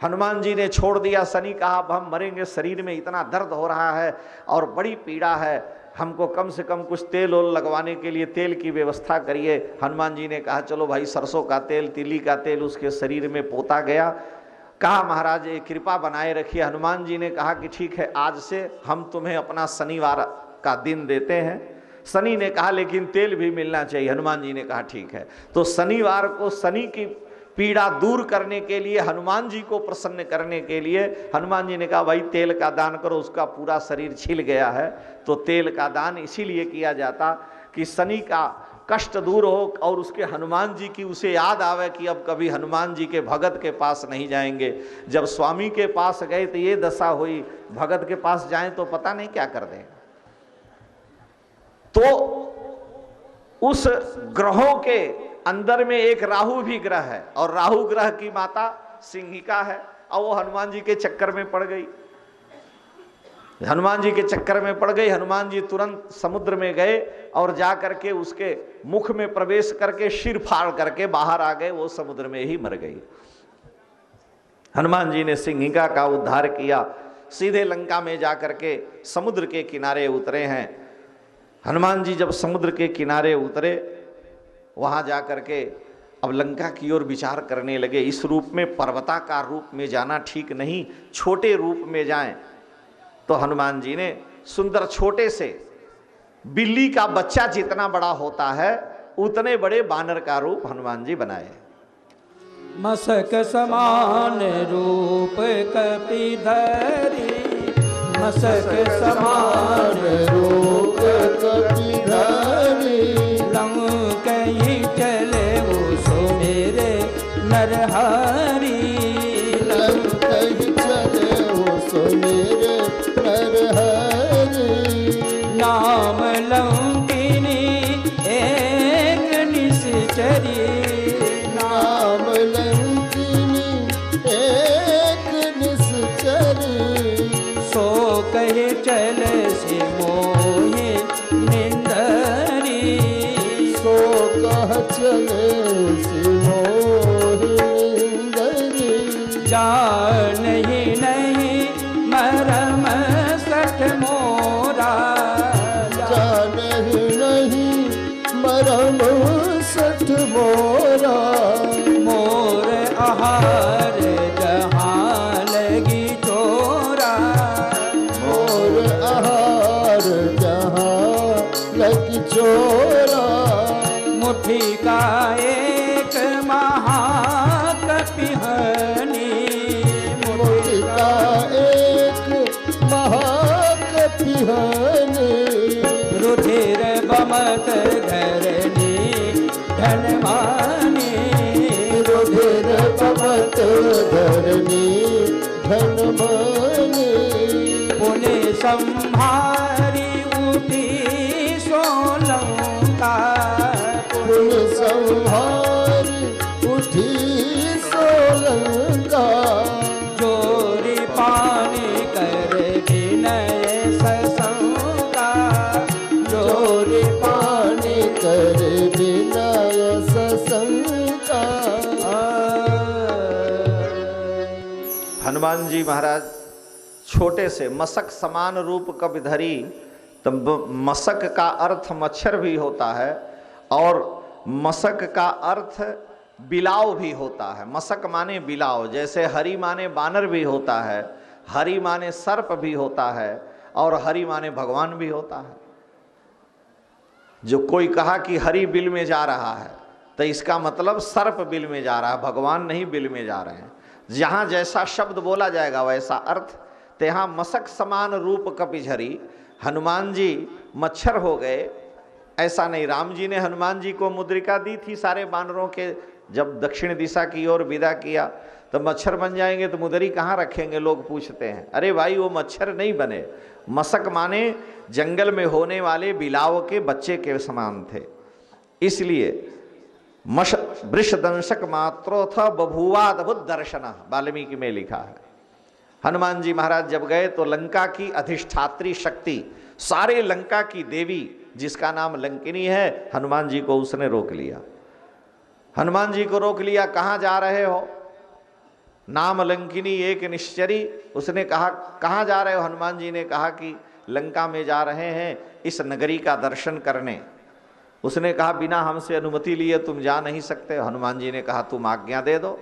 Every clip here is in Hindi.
हनुमान जी ने छोड़ दिया। शनि कहा अब हम मरेंगे, शरीर में इतना दर्द हो रहा है और बड़ी पीड़ा है, हमको कम से कम कुछ तेल ओल लगवाने के लिए तेल की व्यवस्था करिए। हनुमान जी ने कहा चलो भाई सरसों का तेल, तिली का तेल उसके शरीर में पोता गया। कहा महाराज ये कृपा बनाए रखिए। हनुमान जी ने कहा कि ठीक है, आज से हम तुम्हें अपना शनिवार का दिन देते हैं। शनि ने कहा लेकिन तेल भी मिलना चाहिए। हनुमान जी ने कहा ठीक है। तो शनिवार को शनि की पीड़ा दूर करने के लिए, हनुमान जी को प्रसन्न करने के लिए हनुमान जी ने कहा भाई तेल का दान करो। उसका पूरा शरीर छिल गया है, तो तेल का दान इसीलिए किया जाता कि शनि का कष्ट दूर हो और उसके हनुमान जी की उसे याद आवे कि अब कभी हनुमान जी के भगत के पास नहीं जाएंगे। जब स्वामी के पास गए तो ये दशा हुई, भगत के पास जाएं तो पता नहीं क्या कर दें। तो उस ग्रहों के अंदर में एक राहु भी ग्रह है और राहु ग्रह की माता सिंहिका है, और वो हनुमान जी के चक्कर में पड़ गई। हनुमान जी के चक्कर में पड़ गई। हनुमान जी तुरंत समुद्र में गए और जा करके उसके मुख में प्रवेश करके सिर फाड़ करके बाहर आ गए। वो समुद्र में ही मर गई। हनुमान जी ने सिंहिका का उद्धार किया। सीधे लंका में जा करके समुद्र के किनारे उतरे हैं। हनुमान जी जब समुद्र के किनारे उतरे, वहां जा करके अब लंका की ओर विचार करने लगे। इस रूप में, पर्वताकार रूप में जाना ठीक नहीं, छोटे रूप में जाएं। तो हनुमान जी ने सुंदर छोटे से बिल्ली का बच्चा जितना बड़ा होता है उतने बड़े बानर का रूप हनुमान जी बनाए। मसक समान रूप कपिधरी, मसक समान रूप कपिधरी, लंक ही चले वो सो मेरे नरहरी, लंक ही चले वो सो मेरे नरहरी। नाम लंकिनी एक निश्चरी, नाम लंकिनी एक निश्चरी, सो कहे चल से मोहे निंदरी, सो कह चले सिमोहि निंदरी। जान ही नहीं मरम सठ मोरा, जान ही नहीं मरम सठ मोरा, मोर आहार जहाँ लगी चोरा, मोर आहार जहाँ लगी चोरा। मुट्ठी का एक महाकपिहनी, मुट्ठी का एक महाकपिहनी, रुधिर बमत धरनी धनमानी, रुधिर बमत धरनी धनमानी। पुण्य संहारी उठी सोलंका, पुण्य संहारी उठी सोलंका, चोरी पानी कर विनय सशंका, चोरी पानी कर विनय सशंका। हनुमान जी महाराज छोटे से मशक समान रूप कपिधरी। तो मशक का अर्थ मच्छर भी होता है और मशक का अर्थ बिलाव भी होता है। मशक माने बिलाव, जैसे हरि माने बानर भी होता है, हरि माने सर्प भी होता है और हरि माने भगवान भी होता है। जो कोई कहा कि हरि बिल में जा रहा है तो इसका मतलब सर्प बिल में जा रहा है, भगवान नहीं बिल में जा रहे हैं। जहाँ जैसा शब्द बोला जाएगा वैसा अर्थ। तो यहाँ मशक समान रूप कपिझरी, हनुमान जी मच्छर हो गए ऐसा नहीं। राम जी ने हनुमान जी को मुद्रिका दी थी सारे बानरों के, जब दक्षिण दिशा की ओर विदा किया तो मच्छर बन जाएंगे तो मुदरी कहाँ रखेंगे, लोग पूछते हैं। अरे भाई वो मच्छर नहीं बने, मशक माने जंगल में होने वाले बिलाव के बच्चे के समान थे। इसलिए वृषदंशक मात्रोथ बभुवाद्भुत दर्शन, वाल्मीकि में लिखा है। हनुमान जी महाराज जब गए तो लंका की अधिष्ठात्री शक्ति, सारे लंका की देवी जिसका नाम लंकिनी है, हनुमान जी को उसने रोक लिया। हनुमान जी को रोक लिया, कहाँ जा रहे हो? नाम लंकिनी एक निश्चरी। उसने कहा कहाँ जा रहे हो? हनुमान जी ने कहा कि लंका में जा रहे हैं इस नगरी का दर्शन करने। उसने कहा बिना हमसे अनुमति लिए तुम जा नहीं सकते। हनुमान जी ने कहा तुम आज्ञा दे दो।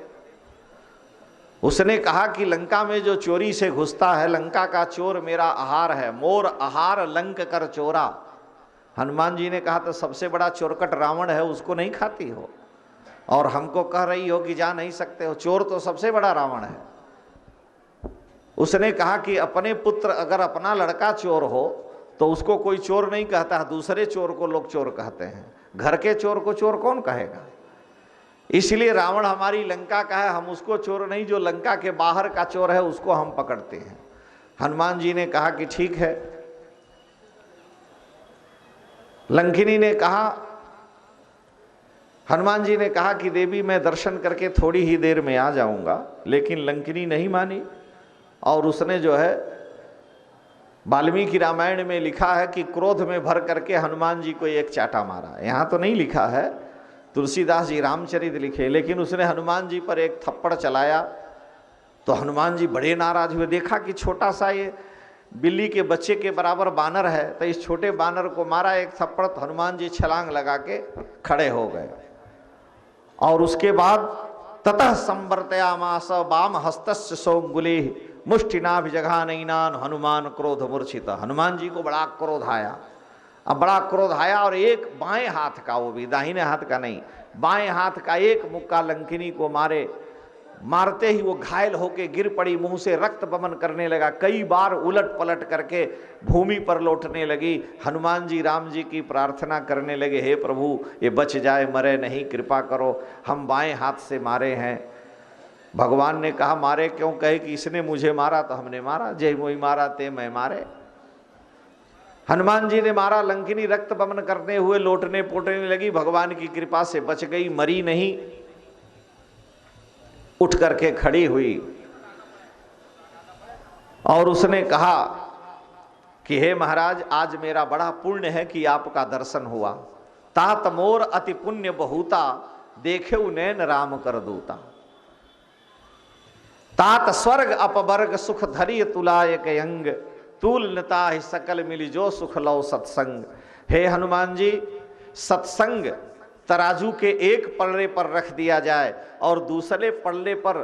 उसने कहा कि लंका में जो चोरी से घुसता है, लंका का चोर मेरा आहार है, मोर आहार लंक कर चोरा। हनुमान जी ने कहा तो सबसे बड़ा चोरकट रावण है, उसको नहीं खाती हो और हमको कह रही हो कि जा नहीं सकते हो? चोर तो सबसे बड़ा रावण है। उसने कहा कि अपने पुत्र, अगर अपना लड़का चोर हो तो उसको कोई चोर नहीं कहता, दूसरे चोर को लोग चोर कहते हैं। घर के चोर को चोर कौन कहेगा? इसलिए रावण हमारी लंका का है, हम उसको चोर नहीं, जो लंका के बाहर का चोर है उसको हम पकड़ते हैं। हनुमान जी ने कहा कि ठीक है। लंकिनी ने कहा, हनुमान जी ने कहा कि देवी मैं दर्शन करके थोड़ी ही देर में आ जाऊंगा, लेकिन लंकिनी नहीं मानी और उसने जो है, वाल्मीकि रामायण में लिखा है कि क्रोध में भर करके हनुमान जी को एक चाटा मारा। यहाँ तो नहीं लिखा है, तुलसीदास जी रामचरित लिखे, लेकिन उसने हनुमान जी पर एक थप्पड़ चलाया तो हनुमान जी बड़े नाराज हुए। देखा कि छोटा सा ये बिल्ली के बच्चे के बराबर बानर है, तो इस छोटे बानर को मारा एक थप्पड़, तो हनुमान जी छलांग लगा के खड़े हो गए। और उसके बाद ततः संवर्तयामास वाम हस्तस्य सौंगुले मुष्टिनाभिजघानैनान हनुमान क्रोध मूर्छित। हनुमान जी को बड़ा क्रोध आया। अब बड़ा क्रोध आया और एक बाएं हाथ का, वो भी दाहिने हाथ का नहीं, बाएं हाथ का एक मुक्का लंकिनी को मारे। मारते ही वो घायल होके गिर पड़ी, मुंह से रक्त बमन करने लगा, कई बार उलट पलट करके भूमि पर लौटने लगी। हनुमान जी राम जी की प्रार्थना करने लगे, हे प्रभु ये बच जाए, मरे नहीं, कृपा करो, हम बाएं हाथ से मारे हैं। भगवान ने कहा मारे क्यों? कहे कि इसने मुझे मारा तो हमने मारा, जय मोई मारा ते मैं मारे। हनुमान जी ने मारा, लंकिनी रक्त बमन करने हुए लौटने पोटने लगी, भगवान की कृपा से बच गई, मरी नहीं, उठ करके खड़ी हुई और उसने कहा कि हे महाराज आज मेरा बड़ा पुण्य है कि आपका दर्शन हुआ। तात मोर अति पुण्य बहुता, देखे नैन राम कर दूता। तात स्वर्ग अपवर्ग सुख धरी तुलायक अंग, तूल नता ही सकल मिली जो सुख लो सत्संग। हे हनुमान जी, सत्संग तराजू के एक पल्ले पर रख दिया जाए और दूसरे पल्ले पर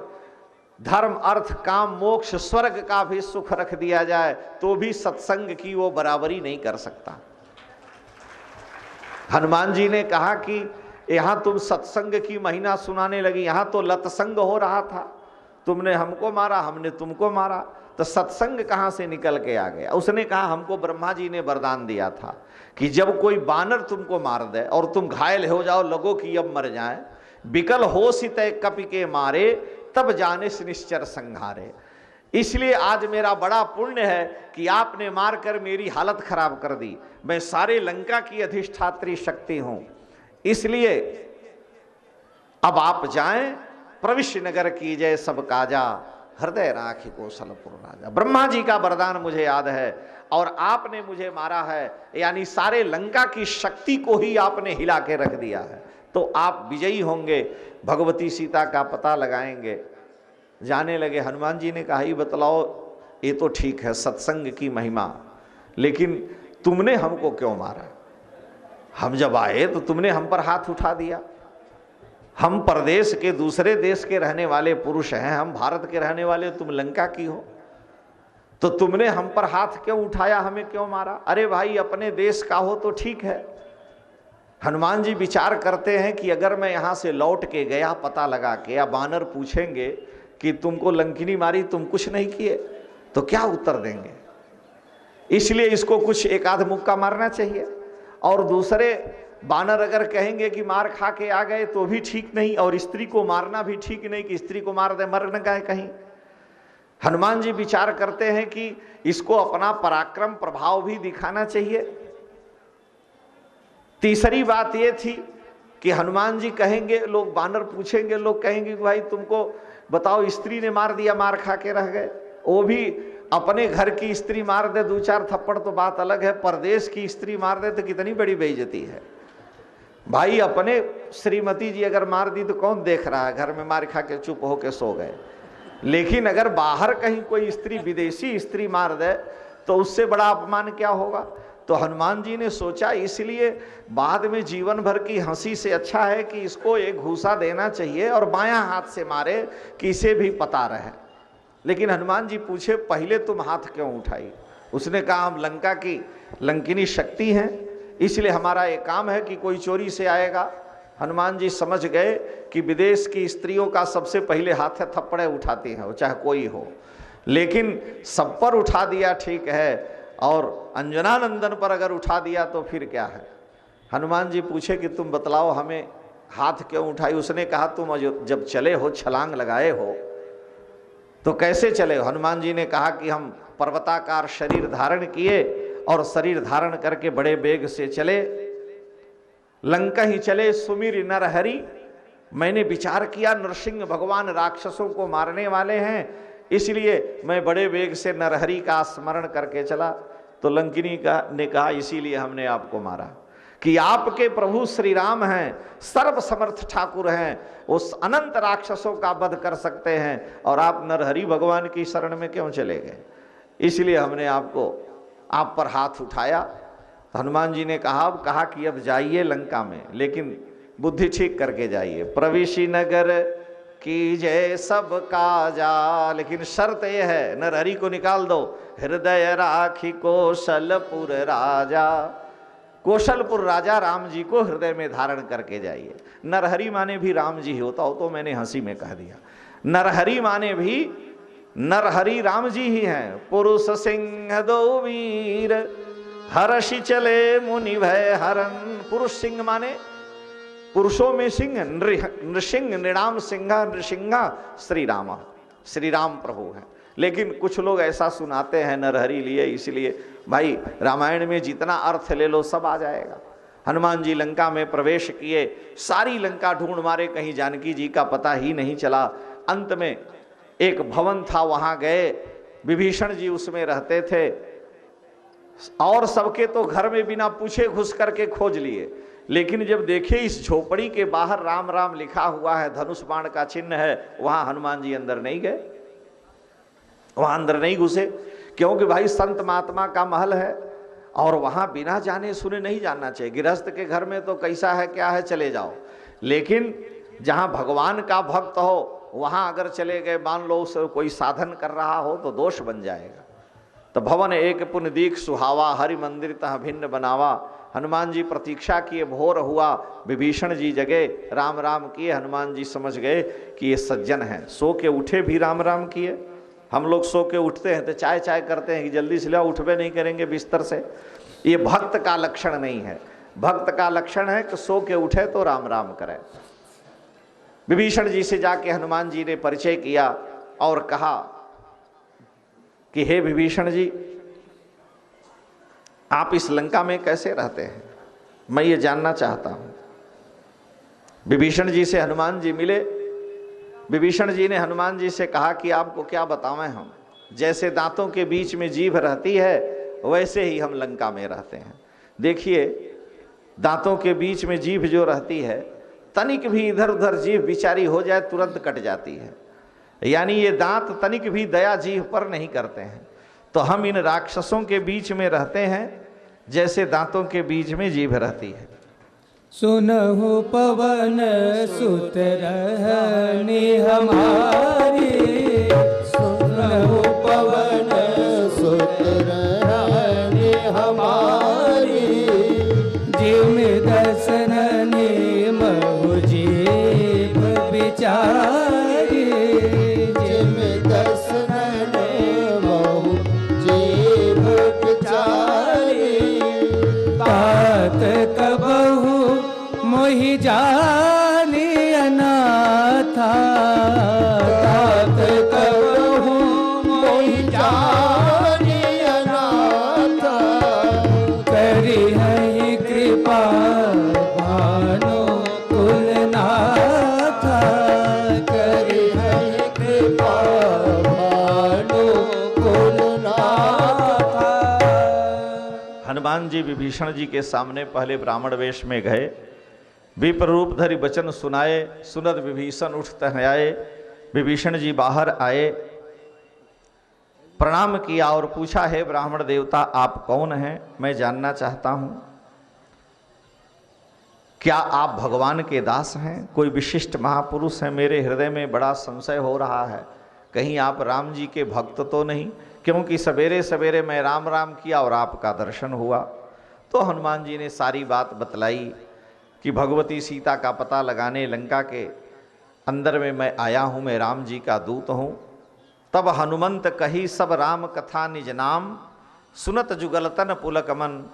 धर्म अर्थ काम मोक्ष स्वर्ग का भी सुख रख दिया जाए तो भी सत्संग की वो बराबरी नहीं कर सकता। हनुमान जी ने कहा कि यहां तुम सत्संग की महिमा सुनाने लगी, यहां तो लतसंग हो रहा था, तुमने हमको मारा, हमने तुमको मारा, तो सत्संग कहां से निकल के आ गया? उसने कहा हमको ब्रह्मा जी ने वरदान दिया था कि जब कोई बानर तुमको मार दे और तुम घायल हो जाओ, लगो कि अब मर जाए, बिकल हो सितय कपि के मारे, तब जाने निश्चर संहारे। इसलिए आज मेरा बड़ा पुण्य है कि आपने मारकर मेरी हालत खराब कर दी। मैं सारे लंका की अधिष्ठात्री शक्ति हूं, इसलिए अब आप जाएं, प्रविश्य नगर की जय सब काजा, हृदय राखी कौशलपुर राजा। ब्रह्मा जी का वरदान मुझे याद है और आपने मुझे मारा है, यानी सारे लंका की शक्ति को ही आपने हिला के रख दिया है, तो आप विजयी होंगे, भगवती सीता का पता लगाएंगे। जाने लगे। हनुमान जी ने कहा ही बतलाओ, ये तो ठीक है सत्संग की महिमा, लेकिन तुमने हमको क्यों मारा? हम जब आए तो तुमने हम पर हाथ उठा दिया। हम परदेश के दूसरे देश के रहने वाले पुरुष हैं, हम भारत के रहने वाले, तुम लंका की हो, तो तुमने हम पर हाथ क्यों उठाया, हमें क्यों मारा? अरे भाई अपने देश का हो तो ठीक है। हनुमान जी विचार करते हैं कि अगर मैं यहाँ से लौट के गया पता लगा के, या बानर पूछेंगे कि तुमको लंकिनी मारी, तुम कुछ नहीं किए, तो क्या उत्तर देंगे? इसलिए इसको कुछ एक आध मुक्का मारना चाहिए। और दूसरे बानर अगर कहेंगे कि मार खा के आ गए तो भी ठीक नहीं, और स्त्री को मारना भी ठीक नहीं कि स्त्री को मार दे, मर न गए कहीं। हनुमान जी विचार करते हैं कि इसको अपना पराक्रम प्रभाव भी दिखाना चाहिए। तीसरी बात यह थी कि हनुमान जी कहेंगे, लोग बानर पूछेंगे, लोग कहेंगे कि भाई तुमको बताओ स्त्री ने मार दिया, मार खा के रह गए, वो भी अपने घर की स्त्री मार दे दो चार थप्पड़ तो बात अलग है, परदेश की स्त्री मार दे तो कितनी बड़ी बेइज्जती है। भाई अपने श्रीमती जी अगर मार दी तो कौन देख रहा है, घर में मार खा के चुप होके सो गए, लेकिन अगर बाहर कहीं कोई स्त्री विदेशी स्त्री मार दे तो उससे बड़ा अपमान क्या होगा। तो हनुमान जी ने सोचा इसलिए बाद में जीवन भर की हंसी से अच्छा है कि इसको एक घूसा देना चाहिए और बायां हाथ से मारे कि इसे भी पता रहे। लेकिन हनुमान जी पूछे पहले तुम हाथ क्यों उठाई। उसने कहा हम लंका की लंकिनी शक्ति हैं, इसलिए हमारा ये काम है कि कोई चोरी से आएगा। हनुमान जी समझ गए कि विदेश की स्त्रियों का सबसे पहले हाथ है थप्पड़े उठाती हैं, वो चाहे कोई हो। लेकिन सब पर उठा दिया ठीक है, और अंजनानंदन पर अगर उठा दिया तो फिर क्या है। हनुमान जी पूछे कि तुम बतलाओ हमें हाथ क्यों उठाई। उसने कहा तुम जब चले हो छलांग लगाए हो तो कैसे चले हो। हनुमान जी ने कहा कि हम पर्वताकार शरीर धारण किए और शरीर धारण करके बड़े वेग से चले, लंका ही चले सुमिर नरहरि। मैंने विचार किया नरसिंह भगवान राक्षसों को मारने वाले हैं, इसलिए मैं बड़े वेग से नरहरि का स्मरण करके चला। तो लंकिनी ने कहा इसीलिए हमने आपको मारा कि आपके प्रभु श्री राम हैं, सर्व समर्थ ठाकुर हैं, उस अनंत राक्षसों का वध कर सकते हैं, और आप नरहरि भगवान की शरण में क्यों चले गए, इसलिए हमने आप पर हाथ उठाया। तो हनुमान जी ने कहा कि अब जाइए लंका में, लेकिन बुद्धि ठीक करके जाइए। प्रविशी नगर की जय सब काजा, लेकिन शर्त यह है नरहरि को निकाल दो। हृदय राखी कौशलपुर राजा, कौशलपुर राजा राम जी को हृदय में धारण करके जाइए। नरहरि माने भी राम जी होता हो तो मैंने हंसी में कह दिया। नरहरि माने भी नरहरि राम जी ही हैं। पुरुष सिंह दो वीर हर्षि चले मुनि भय हरन। पुरुष सिंह माने पुरुषों में सिंह, नृसिंह नृणाम सिंहा नृसिंहा श्री राम प्रभु हैं। लेकिन कुछ लोग ऐसा सुनाते हैं नरहरि लिए, इसलिए भाई रामायण में जितना अर्थ ले लो सब आ जाएगा। हनुमान जी लंका में प्रवेश किए, सारी लंका ढूंढ मारे, कहीं जानकी जी का पता ही नहीं चला। अंत में एक भवन था, वहां गए, विभीषण जी उसमें रहते थे, और सबके तो घर में बिना पूछे घुस करके खोज लिए। लेकिन जब देखे इस झोपड़ी के बाहर राम राम लिखा हुआ है, धनुष बाण का चिन्ह है, वहां हनुमान जी अंदर नहीं गए, वहां अंदर नहीं घुसे, क्योंकि भाई संत महात्मा का महल है और वहां बिना जाने सुने नहीं जाना चाहिए। गृहस्थ के घर में तो कैसा है क्या है चले जाओ, लेकिन जहां भगवान का भक्त हो वहां अगर चले गए, मान लो उसे कोई साधन कर रहा हो तो दोष बन जाएगा। तो भवन एक पुण्य दीख सुहावा, हरि मंदिर तह भिन्न बनावा। हनुमान जी प्रतीक्षा किए, भोर हुआ, विभीषण जी जगे, राम राम किए। हनुमान जी समझ गए कि ये सज्जन हैं, सो के उठे भी राम राम किए। हम लोग सो के उठते हैं तो चाय चाय करते हैं कि जल्दी से लाओ, उठबे नहीं करेंगे बिस्तर से। ये भक्त का लक्षण नहीं है। भक्त का लक्षण है कि सो के उठे तो राम राम करें। विभीषण जी से जाके हनुमान जी ने परिचय किया और कहा कि हे विभीषण जी, आप इस लंका में कैसे रहते हैं, मैं ये जानना चाहता हूं। विभीषण जी से हनुमान जी मिले। विभीषण जी ने हनुमान जी से कहा कि आपको क्या बतावें हम, जैसे दांतों के बीच में जीभ रहती है वैसे ही हम लंका में रहते हैं। देखिए दांतों के बीच में जीभ जो रहती है, तनिक भी इधर उधर जीभ बिचारी हो जाए तुरंत कट जाती है, यानी ये दांत तनिक भी दया जीभ पर नहीं करते हैं। तो हम इन राक्षसों के बीच में रहते हैं जैसे दांतों के बीच में जीभ रहती है। सुनहु पवन सुत रहनी हमारी, सुनहु पवन सुत रहनी हमारी, जिम दसननी महु जीव बिचारी, जिम दसनन महु जीव बिचारी, तात कबहु मोहि जानी अनाथा, तात कबहु मोहि जानी अनाथा, करी है कृपा भानु कुलनाथा, करी है कृपा भानु कुलनाथा। हनुमान जी विभीषण जी के सामने पहले ब्राह्मण वेश में गए, विप्र रूप धरि वचन सुनाए, सुनद विभीषण उठ तनयाए, विभीषण जी बाहर आए, प्रणाम किया और पूछा, हे ब्राह्मण देवता आप कौन हैं, मैं जानना चाहता हूं। क्या आप भगवान के दास हैं, कोई विशिष्ट महापुरुष हैं? मेरे हृदय में बड़ा संशय हो रहा है, कहीं आप राम जी के भक्त तो नहीं, क्योंकि सवेरे सवेरे मैं राम राम किया और आपका दर्शन हुआ। तो हनुमान जी ने सारी बात बतलाई कि भगवती सीता का पता लगाने लंका के अंदर में मैं आया हूँ, मैं राम जी का दूत हूँ। तब हनुमंत कही सब राम कथा निज नाम, सुनत जुगलतन पुलकमन,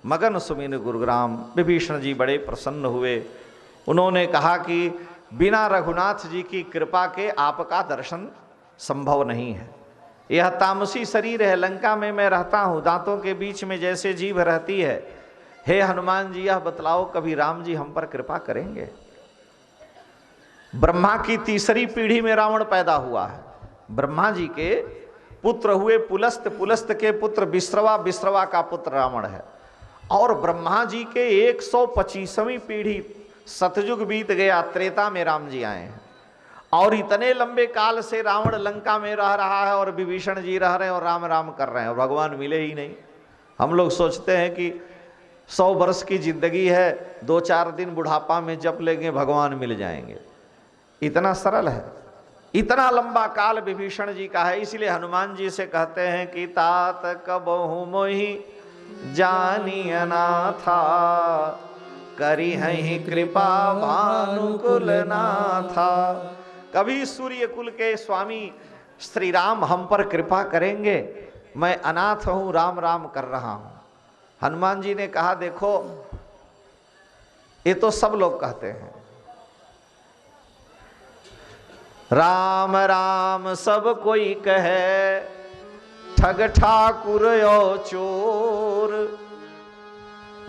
मगन सुमिन गुरुग्राम। विभीषण जी बड़े प्रसन्न हुए। उन्होंने कहा कि बिना रघुनाथ जी की कृपा के आपका दर्शन संभव नहीं है। यह तामसी शरीर है, लंका में मैं रहता हूँ, दांतों के बीच में जैसे जीभ रहती है। हे हनुमान जी यह बतलाओ कभी राम जी हम पर कृपा करेंगे? ब्रह्मा की तीसरी पीढ़ी में रावण पैदा हुआ है। ब्रह्मा जी के पुत्र हुए पुलस्त, पुलस्त के पुत्र विश्रवा, विश्रवा का पुत्र रावण है। और ब्रह्मा जी के 125वीं पीढ़ी सतयुग बीत गया, त्रेता में राम जी आए हैं। और इतने लंबे काल से रावण लंका में रह रहा है और विभीषण जी रह रहे हैं और राम राम कर रहे हैं और भगवान मिले ही नहीं। हम लोग सोचते हैं कि 100 वर्ष की जिंदगी है, 2-4 दिन बुढ़ापा में जप लेंगे भगवान मिल जाएंगे। इतना सरल है, इतना लंबा काल विभीषण जी का है। इसलिए हनुमान जी से कहते हैं कि तात कबहु मोहि जानी अनाथा, करी है कृपा भानुकुल नाथा। कभी सूर्य कुल के स्वामी श्री राम हम पर कृपा करेंगे? मैं अनाथ हूं, राम राम कर रहा हूं। हनुमान जी ने कहा देखो ये तो सब लोग कहते हैं, राम राम सब कोई कहे, ठग ठाकुर यो चोर।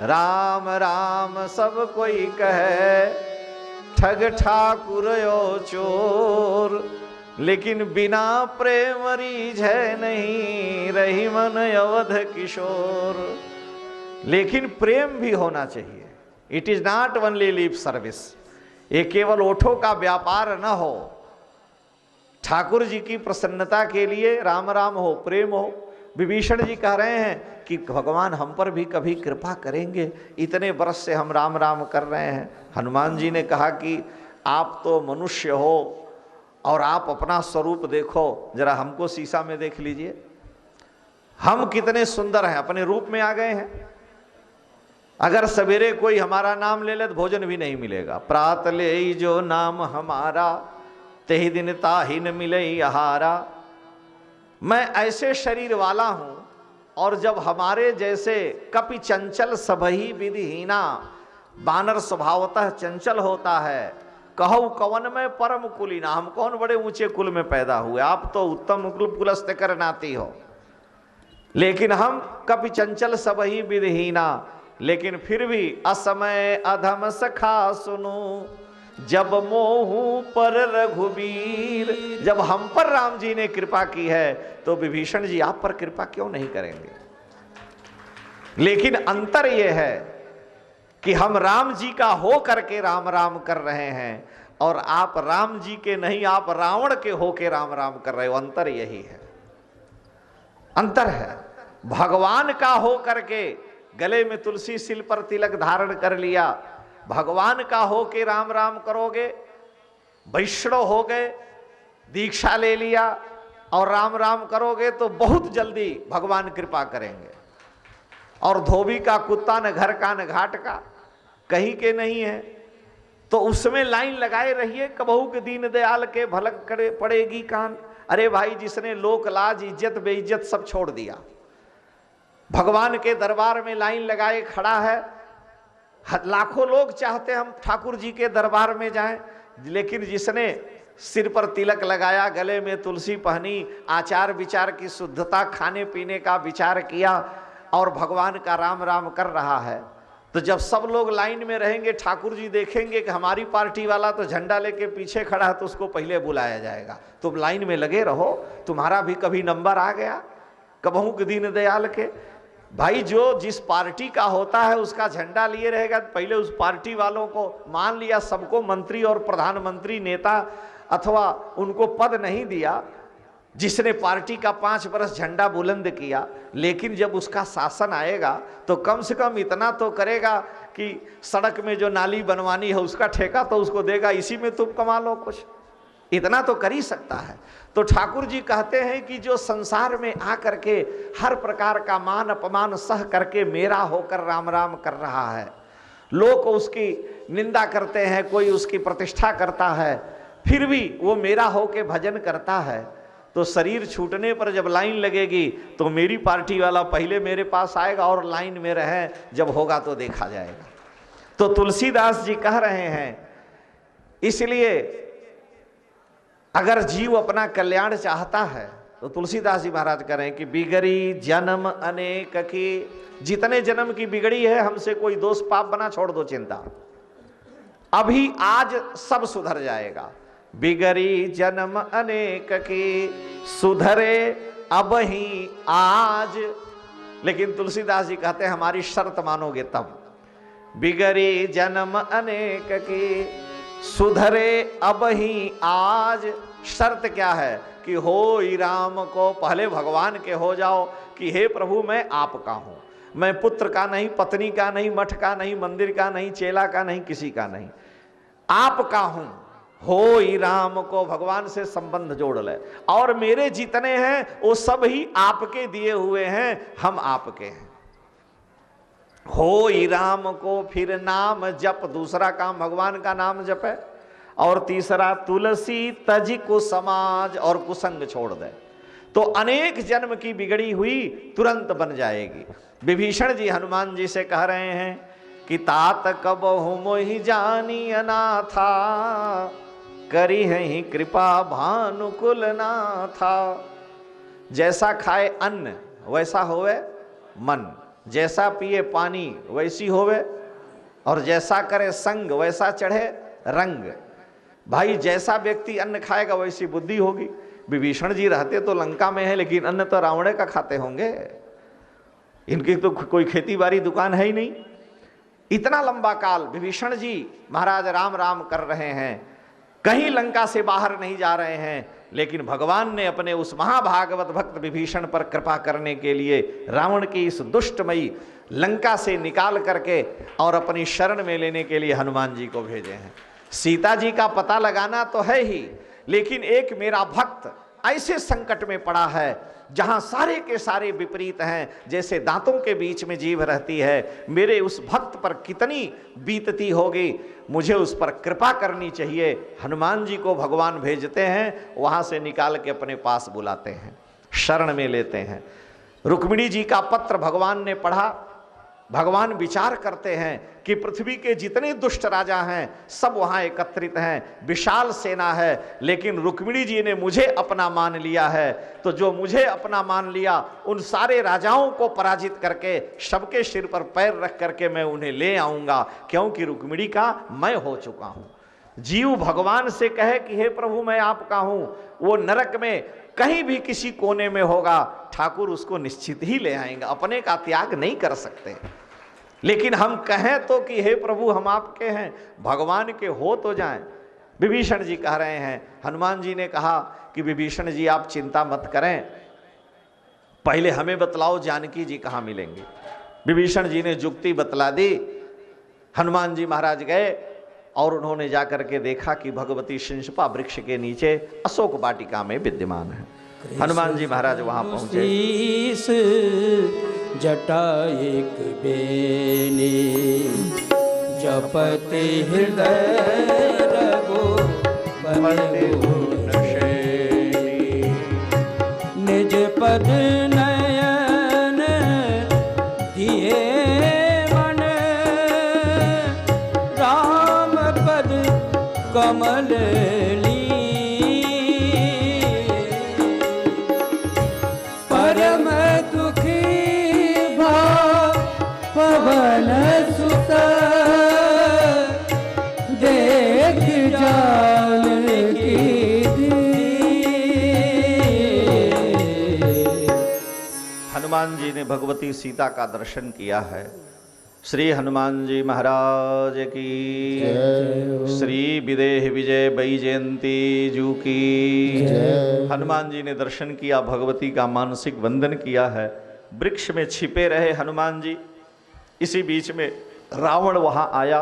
राम राम सब कोई कहे, ठग ठाकुर यो चोर। लेकिन बिना प्रेम रीझै नहीं, रही मन अवध किशोर। लेकिन प्रेम भी होना चाहिए। It is not only lip service, ये केवल ओठों का व्यापार न हो। ठाकुर जी की प्रसन्नता के लिए राम राम हो, प्रेम हो। विभीषण जी कह रहे हैं कि भगवान हम पर भी कभी कृपा करेंगे, इतने वर्ष से हम राम राम कर रहे हैं। हनुमान जी ने कहा कि आप तो मनुष्य हो और आप अपना स्वरूप देखो, जरा हमको शीशा में देख लीजिए, हम कितने सुंदर हैं, अपने रूप में आ गए हैं। अगर सवेरे कोई हमारा नाम ले ले तो भोजन भी नहीं मिलेगा। प्रात ले जो नाम हमारा, तेहि दिन ताहि न मिले आहारा। मैं ऐसे शरीर वाला हूं और जब हमारे जैसे कपि चंचल सबही विधिहीना, बानर स्वभावतः चंचल होता है। कहु कवन में परम कुलीना, हम कौन बड़े ऊंचे कुल में पैदा हुए, आप तो उत्तम कुलस्त कर नाती हो। लेकिन हम कपि चंचल सबही विधिहीना, लेकिन फिर भी असमय अधम सखा सुनो, जब मोहू पर रघुबीर। जब हम पर राम जी ने कृपा की है तो विभीषण जी आप पर कृपा क्यों नहीं करेंगे? लेकिन अंतर यह है कि हम राम जी का हो करके राम राम कर रहे हैं और आप राम जी के नहीं, आप रावण के होके राम राम कर रहे हो। अंतर यही है, अंतर है। भगवान का हो करके गले में तुलसी, सिल पर तिलक धारण कर लिया, भगवान का हो के राम राम करोगे, वैष्णव हो गए, दीक्षा ले लिया और राम राम करोगे तो बहुत जल्दी भगवान कृपा करेंगे। और धोबी का कुत्ता न घर का न घाट का, कहीं के नहीं है, तो उसमें लाइन लगाए रहिए। कबहू के दीन दयाल के भलक करे पड़ेगी कान। अरे भाई, जिसने लोक लाज इज्जत बेइज्जत सब छोड़ दिया, भगवान के दरबार में लाइन लगाए खड़ा है। लाखों लोग चाहते हम ठाकुर जी के दरबार में जाएं, लेकिन जिसने सिर पर तिलक लगाया, गले में तुलसी पहनी, आचार विचार की शुद्धता, खाने पीने का विचार किया और भगवान का राम राम कर रहा है, तो जब सब लोग लाइन में रहेंगे, ठाकुर जी देखेंगे कि हमारी पार्टी वाला तो झंडा लेके पीछे खड़ा है, तो उसको पहले बुलाया जाएगा। तुम लाइन में लगे रहो, तुम्हारा भी कभी नंबर आ गया। कबहू के दीन दयाल के भाई, जो जिस पार्टी का होता है उसका झंडा लिए रहेगा, पहले उस पार्टी वालों को मान लिया, सबको मंत्री और प्रधानमंत्री नेता अथवा उनको पद नहीं दिया, जिसने पार्टी का 5 वर्ष झंडा बुलंद किया, लेकिन जब उसका शासन आएगा तो कम से कम इतना तो करेगा कि सड़क में जो नाली बनवानी है उसका ठेका तो उसको देगा, इसी में तुम कमा लो कुछ, इतना तो कर ही सकता है। तो ठाकुर जी कहते हैं कि जो संसार में आकर के हर प्रकार का मान अपमान सह करके मेरा होकर राम राम कर रहा है, लोग उसकी निंदा करते हैं, कोई उसकी प्रतिष्ठा करता है, फिर भी वो मेरा होके भजन करता है, तो शरीर छूटने पर जब लाइन लगेगी तो मेरी पार्टी वाला पहले मेरे पास आएगा और लाइन में रहे, जब होगा तो देखा जाएगा। तो तुलसीदास जी कह रहे हैं, इसलिए अगर जीव अपना कल्याण चाहता है तो तुलसीदास जी महाराज कह रहे हैं कि बिगड़ी जन्म अनेक की, जितने जन्म की बिगड़ी है हमसे कोई दोष पाप बना, छोड़ दो चिंता, अभी आज सब सुधर जाएगा। बिगड़ी जन्म अनेक की सुधरे अब ही आज, लेकिन तुलसीदास जी कहते हैं हमारी शर्त मानोगे तब। बिगड़ी जन्म अनेक की सुधरे अब ही आज, शर्त क्या है कि हो ही राम को, पहले भगवान के हो जाओ कि हे प्रभु मैं आपका हूं, मैं पुत्र का नहीं, पत्नी का नहीं, मठ का नहीं, मंदिर का नहीं, चेला का नहीं, किसी का नहीं, आपका हूं, हो ही राम को, भगवान से संबंध जोड़ ले, और मेरे जितने हैं वो सब ही आपके दिए हुए हैं, हम आपके हैं। हो ही राम को, फिर नाम जप, दूसरा काम भगवान का नाम जप है, और तीसरा तुलसी तज को समाज, और कुसंग छोड़ दे, तो अनेक जन्म की बिगड़ी हुई तुरंत बन जाएगी। विभीषण जी हनुमान जी से कह रहे हैं कि तात कब हो मोहि जानी अनाथा, करी है ही कृपा भानुकुल नाथा। जैसा खाए अन्न वैसा होवे मन, जैसा पिए पानी वैसी होवे, और जैसा करे संग वैसा चढ़े रंग। भाई जैसा व्यक्ति अन्न खाएगा वैसी बुद्धि होगी। विभीषण जी रहते तो लंका में है, लेकिन अन्न तो रावणे का खाते होंगे, इनकी तो कोई खेती बाड़ी दुकान है ही नहीं। इतना लंबा काल विभीषण जी महाराज राम राम कर रहे हैं, कहीं लंका से बाहर नहीं जा रहे हैं, लेकिन भगवान ने अपने उस महाभागवत भक्त विभीषण पर कृपा करने के लिए रावण की इस दुष्टमयी लंका से निकाल करके और अपनी शरण में लेने के लिए हनुमान जी को भेजे हैं। सीता जी का पता लगाना तो है ही, लेकिन एक मेरा भक्त ऐसे संकट में पड़ा है जहां सारे के सारे विपरीत हैं, जैसे दांतों के बीच में जीभ रहती है, मेरे उस भक्त पर कितनी बीतती होगी, मुझे उस पर कृपा करनी चाहिए। हनुमान जी को भगवान भेजते हैं, वहां से निकाल के अपने पास बुलाते हैं, शरण में लेते हैं। रुक्मिणी जी का पत्र भगवान ने पढ़ा, भगवान विचार करते हैं कि पृथ्वी के जितने दुष्ट राजा हैं सब वहां एकत्रित हैं, विशाल सेना है, लेकिन रुक्मिणी जी ने मुझे अपना मान लिया है, तो जो मुझे अपना मान लिया उन सारे राजाओं को पराजित करके सबके सिर पर पैर रख करके मैं उन्हें ले आऊंगा, क्योंकि रुक्मिणी का मैं हो चुका हूं। जीव भगवान से कहे कि हे प्रभु मैं आपका हूं, वो नरक में कहीं भी किसी कोने में होगा, ठाकुर उसको निश्चित ही ले आएंगे, अपने का त्याग नहीं कर सकते। लेकिन हम कहें तो कि हे प्रभु हम आपके हैं, भगवान के हो तो जाएं। विभीषण जी कह रहे हैं, हनुमान जी ने कहा कि विभीषण जी आप चिंता मत करें, पहले हमें बतलाओ जानकी जी कहाँ मिलेंगे। विभीषण जी ने जुक्ति बतला दी। हनुमान जी महाराज गए और उन्होंने जाकर के देखा कि भगवती शिंशपा वृक्ष के नीचे अशोक वाटिका में विद्यमान है। हनुमान जी महाराज वहां पहुंचे। जटा एक बेनी जपति हृदय रघुपति निज पद नयन दिए मन राम पद कमल पवन सुत देख जान की हनुमान जी ने भगवती सीता का दर्शन किया है। श्री हनुमान जी महाराज की, श्री विदेह विजय बैजयंती जू की। हनुमान जी ने दर्शन किया, भगवती का मानसिक वंदन किया है। वृक्ष में छिपे रहे हनुमान जी। इसी बीच में रावण वहां आया।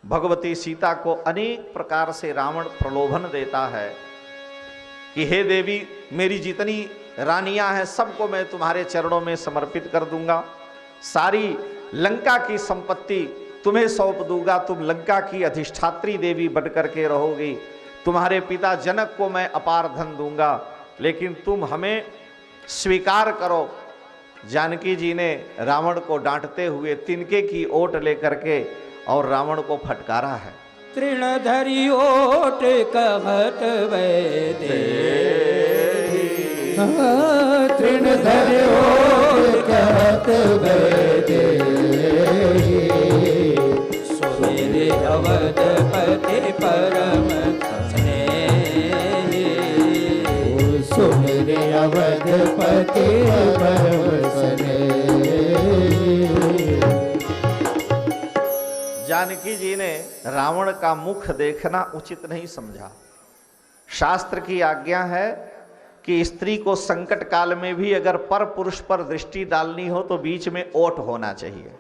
भगवती सीता को अनेक प्रकार से रावण प्रलोभन देता है कि हे देवी, मेरी जितनी रानियां हैं सबको मैं तुम्हारे चरणों में समर्पित कर दूंगा, सारी लंका की संपत्ति तुम्हें सौंप दूंगा, तुम लंका की अधिष्ठात्री देवी बनकर के रहोगी, तुम्हारे पिता जनक को मैं अपार धन दूंगा, लेकिन तुम हमें स्वीकार करो। जानकी जी ने रावण को डांटते हुए तिनके की ओट लेकर के और रावण को फटकारा है। तृणधरी ओट कहत वैदे, तृणधरि ओट कहत वैदे, सुमिरे अवधपति परम स्नेही, सुमिरे अवधपति परम स्नेही। जानकी जी ने रावण का मुख देखना उचित नहीं समझा। शास्त्र की आज्ञा है कि स्त्री को संकट काल में भी अगर पर पुरुष पर दृष्टि डालनी हो तो बीच में ओट होना चाहिए,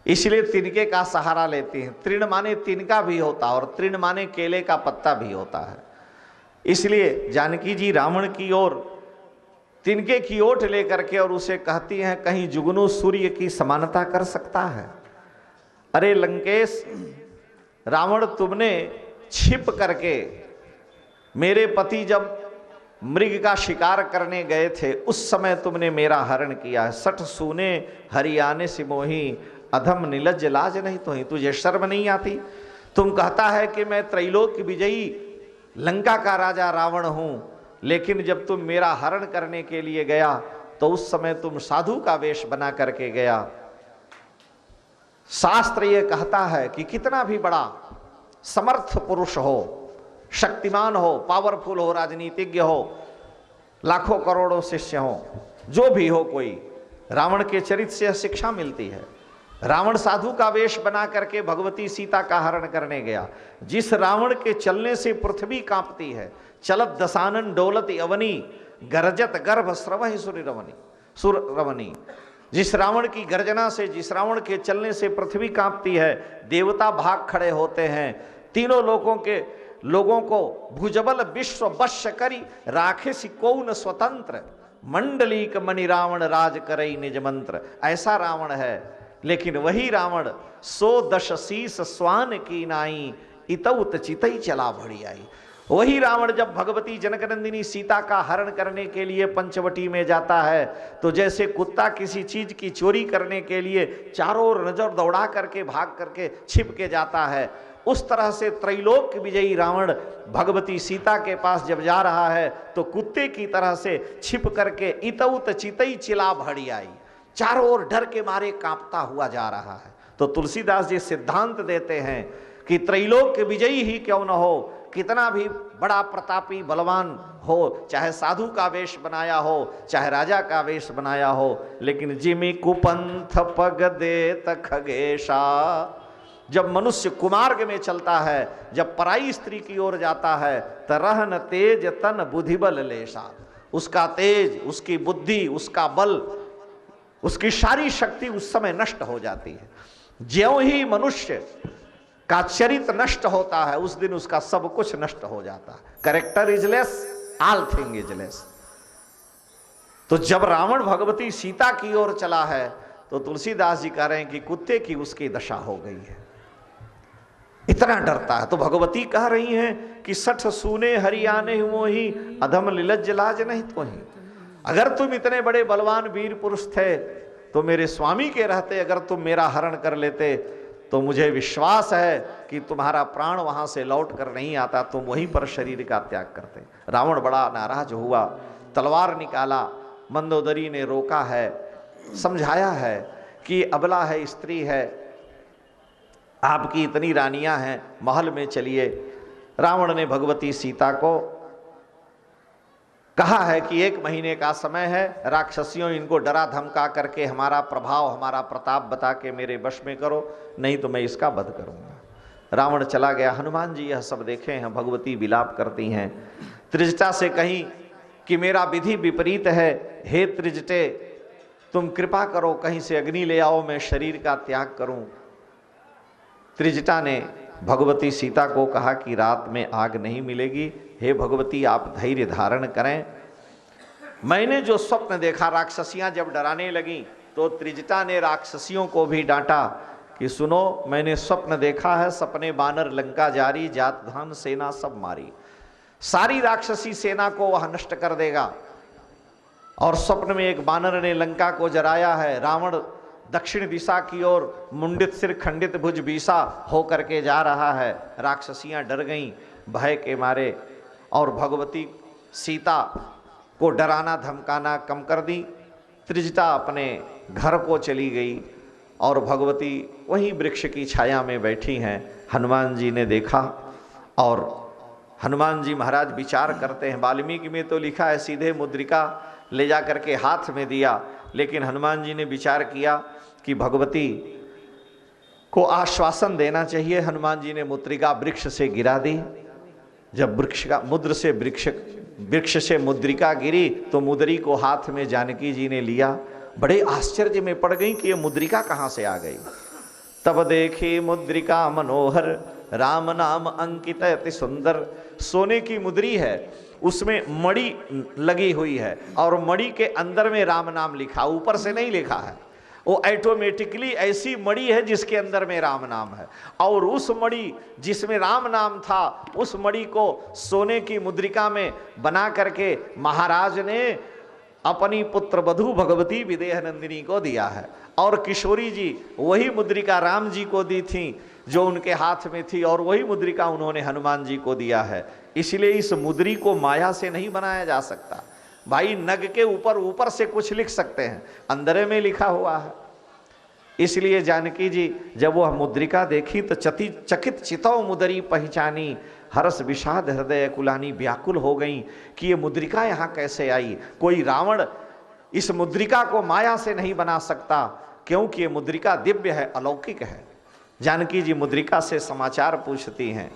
इसलिए तिनके का सहारा लेती हैं। तृण माने तिनका भी होता है और तृण माने केले का पत्ता भी होता है। इसलिए जानकी जी रावण की ओर तिनके की ओट लेकर के और उसे कहती हैं, कहीं जुगनू सूर्य की समानता कर सकता है? अरे लंकेश, रावण, तुमने छिप करके मेरे पति जब मृग का शिकार करने गए थे उस समय तुमने मेरा हरण किया है। सठ सूने हरियाने सिमोही, अधम नीलज लाज नहीं तो ही। तुझे शर्म नहीं आती? तुम कहता है कि मैं त्रैलोक विजयी लंका का राजा रावण हूं, लेकिन जब तुम मेरा हरण करने के लिए गया तो उस समय तुम साधु का वेश बना करके गया। शास्त्र ये कहता है कि कितना भी बड़ा समर्थ पुरुष हो, शक्तिमान हो, पावरफुल हो, राजनीतिज्ञ हो, लाखों करोड़ों शिष्य हो, जो भी हो, कोई रावण के चरित्र से शिक्षा मिलती है। रावण साधु का वेश बना करके भगवती सीता का हरण करने गया। जिस रावण के चलने से पृथ्वी कांपती है, चलत दसानन डोलत अवनी, गरजत गर्भ स्रवहि सुरवनी, जिस रावण की गर्जना से, जिस रावण के चलने से पृथ्वी कांपती है, देवता भाग खड़े होते हैं, तीनों लोगों को भुजबल विश्व वश करी, राखे सी कौन स्वतंत्र, मंडलीक मणि रावण राज करई निज मंत्र। ऐसा रावण है। लेकिन वही रावण सो दश शीस स्वान की नाई, इतउत चितई चला भड़ी आई। वही रावण जब भगवती जनकनंदिनी सीता का हरण करने के लिए पंचवटी में जाता है तो जैसे कुत्ता किसी चीज की चोरी करने के लिए चारों ओर नजर दौड़ा करके भाग करके छिप के जाता है, उस तरह से त्रैलोक विजयी रावण भगवती सीता के पास जब जा रहा है तो कुत्ते की तरह से छिप करके इतउत चितई चिला भड़ी आई, चारों ओर डर के मारे कांपता हुआ जा रहा है। तो तुलसीदास जी सिद्धांत देते हैं कि त्रैलोक विजयी ही क्यों न हो, कितना भी बड़ा प्रतापी बलवान हो, चाहे साधु का वेश बनाया हो, चाहे राजा का वेश बनाया हो, लेकिन जिमि कुपंथ पग देत खगेशा, जब मनुष्य कुमार्ग में चलता है, जब पराई स्त्री की ओर जाता है, तरहन तेज तन बुद्धिबल लेशा, उसका तेज, उसकी बुद्धि, उसका बल, उसकी सारी शक्ति उस समय नष्ट हो जाती है। ज्यों ही मनुष्य का चरित्र नष्ट होता है उस दिन उसका सब कुछ नष्ट हो जाता है। Character is less, all thing is less. तो जब रावण भगवती सीता की ओर चला है तो तुलसीदास जी कह रहे हैं कि कुत्ते की उसकी दशा हो गई है, इतना डरता है। तो भगवती कह रही हैं कि सठ सूने हरियाने हुओ ही, अधम लिलज लाज नहीं तो ही। अगर तुम इतने बड़े बलवान वीर पुरुष थे तो मेरे स्वामी के रहते अगर तुम मेरा हरण कर लेते तो मुझे विश्वास है कि तुम्हारा प्राण वहां से लौट कर नहीं आता, तुम वहीं पर शरीर का त्याग करते। रावण बड़ा नाराज हुआ, तलवार निकाला, मंदोदरी ने रोका है, समझाया है कि अबला है, स्त्री है, आपकी इतनी रानियां हैं, महल में चलिए। रावण ने भगवती सीता को कहा है कि 1 महीने का समय है, राक्षसियों इनको डरा धमका करके हमारा प्रभाव हमारा प्रताप बता के मेरे वश में करो, नहीं तो मैं इसका वध करूंगा। रावण चला गया। हनुमान जी यह सब देखे हैं। भगवती विलाप करती हैं, त्रिजटा से कहीं कि मेरा विधि विपरीत है, हे त्रिजटे तुम कृपा करो, कहीं से अग्नि ले आओ, मैं शरीर का त्याग करूं। त्रिजटा ने भगवती सीता को कहा कि रात में आग नहीं मिलेगी, हे भगवती आप धैर्य धारण करें। मैंने जो स्वप्न देखा, राक्षसियां जब डराने लगी तो त्रिजटा ने राक्षसियों को भी डांटा कि सुनो, मैंने स्वप्न देखा है, सपने बानर लंका जारी, जात धान सेना सब मारी। सारी राक्षसी सेना को वह नष्ट कर देगा। और स्वप्न में एक बानर ने लंका को जराया है। रावण दक्षिण दिशा की ओर मुंडित सिर खंडित भुज बीसा हो करके जा रहा है। राक्षसियां डर गईं भय के मारे और भगवती सीता को डराना धमकाना कम कर दी। त्रिजटा अपने घर को चली गई और भगवती वहीं वृक्ष की छाया में बैठी हैं। हनुमान जी ने देखा और हनुमान जी महाराज विचार करते हैं। वाल्मीकि में तो लिखा है सीधे मुद्रिका ले जा करके हाथ में दिया, लेकिन हनुमान जी ने विचार किया कि भगवती को आश्वासन देना चाहिए। हनुमान जी ने मुद्रिका वृक्ष से गिरा दी। जब वृक्ष से मुद्रिका गिरी तो मुद्री को हाथ में जानकी जी ने लिया। बड़े आश्चर्य में पड़ गई कि ये मुद्रिका कहाँ से आ गई। तब देखी मुद्रिका मनोहर, राम नाम अंकित अति सुंदर। सोने की मुद्री है, उसमें मणि लगी हुई है और मणि के अंदर में राम नाम लिखा, ऊपर से नहीं लिखा है, वो ऑटोमेटिकली ऐसी मणि है जिसके अंदर में राम नाम है। और उस मणि जिसमें राम नाम था, उस मणि को सोने की मुद्रिका में बना करके महाराज ने अपनी पुत्र वधू भगवती विदेह नंदिनी को दिया है। और किशोरी जी वही मुद्रिका राम जी को दी थी जो उनके हाथ में थी, और वही मुद्रिका उन्होंने हनुमान जी को दिया है। इसलिए इस मुद्री को माया से नहीं बनाया जा सकता। भाई नग के ऊपर से कुछ लिख सकते हैं, अंदर में लिखा हुआ है। इसलिए जानकी जी जब वह मुद्रिका देखी तो चकित चितौ मुदरी पहचानी, हर्ष विषाद हृदय कुलानी, व्याकुल हो गई कि ये मुद्रिका यहाँ कैसे आई। कोई रावण इस मुद्रिका को माया से नहीं बना सकता, क्योंकि ये मुद्रिका दिव्य है, अलौकिक है। जानकी जी मुद्रिका से समाचार पूछती हैं।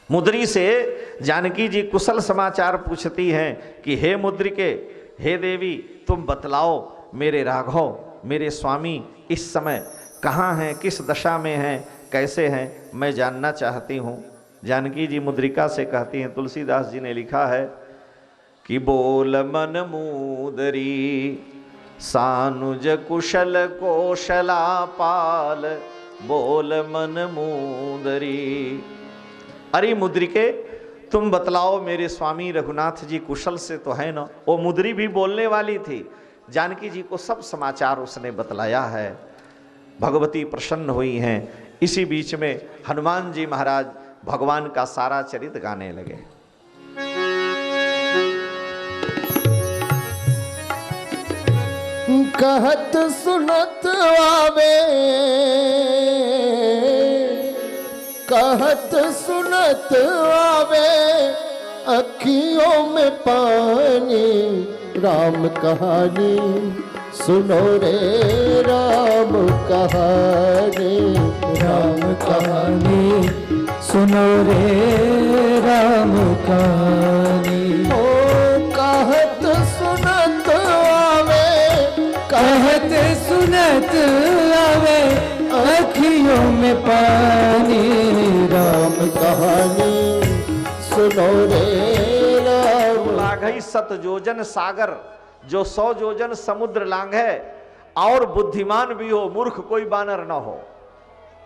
मुद्री से जानकी जी कुशल समाचार पूछती हैं कि हे मुद्रिके, हे देवी, तुम बतलाओ मेरे राघव, मेरे स्वामी इस समय कहाँ हैं, किस दशा में हैं, कैसे हैं, मैं जानना चाहती हूँ। जानकी जी मुद्रिका से कहती हैं, तुलसीदास जी ने लिखा है कि बोल मन मुदरी सानुज कुशल कोशला पाल, बोल मन मुदरी। अरे मुद्रिके, तुम बतलाओ मेरे स्वामी रघुनाथ जी कुशल से तो है ना। वो मुद्री भी बोलने वाली थी। जानकी जी को सब समाचार उसने बतलाया है। भगवती प्रसन्न हुई हैं। इसी बीच में हनुमान जी महाराज भगवान का सारा चरित्र गाने लगे। कहत सुनत आवे, कहत सुनत आवे, अखियों में पानी, राम कहानी सुनो रे राम कहानी, राम कहानी सुनो रे राम कहानी। ओ कहत सुनत आवे, कहत सुनत आवे, अखियों में पानी, राम कहानी सुनो रे राम। लाघई सत जोजन सागर, जो 100 जोजन समुद्र लांघे और बुद्धिमान भी हो, मूर्ख कोई बानर न हो।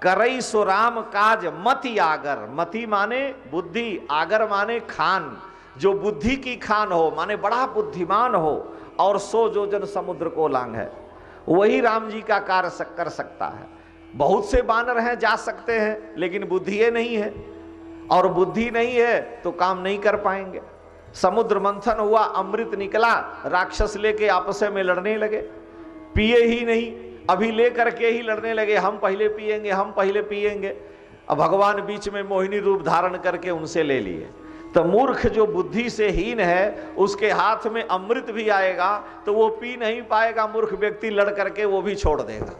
करई सो राम काज मति आगर, मति माने बुद्धि, आगर माने खान, जो बुद्धि की खान हो, माने बड़ा बुद्धिमान हो और 100 जोजन समुद्र को लांघे, वही राम जी का कार्य कर सकता है। बहुत से बानर हैं, जा सकते हैं, लेकिन बुद्धि नहीं है, और बुद्धि नहीं है तो काम नहीं कर पाएंगे। समुद्र मंथन हुआ, अमृत निकला, राक्षस लेके आपस में लड़ने लगे, पिए ही नहीं, अभी ले करके ही लड़ने लगे, हम पहले पिएंगे, हम पहले पिएंगे। अब भगवान बीच में मोहिनी रूप धारण करके उनसे ले लिए। तो मूर्ख जो बुद्धि से हीन है उसके हाथ में अमृत भी आएगा तो वो पी नहीं पाएगा, मूर्ख व्यक्ति लड़ करके वो भी छोड़ देगा।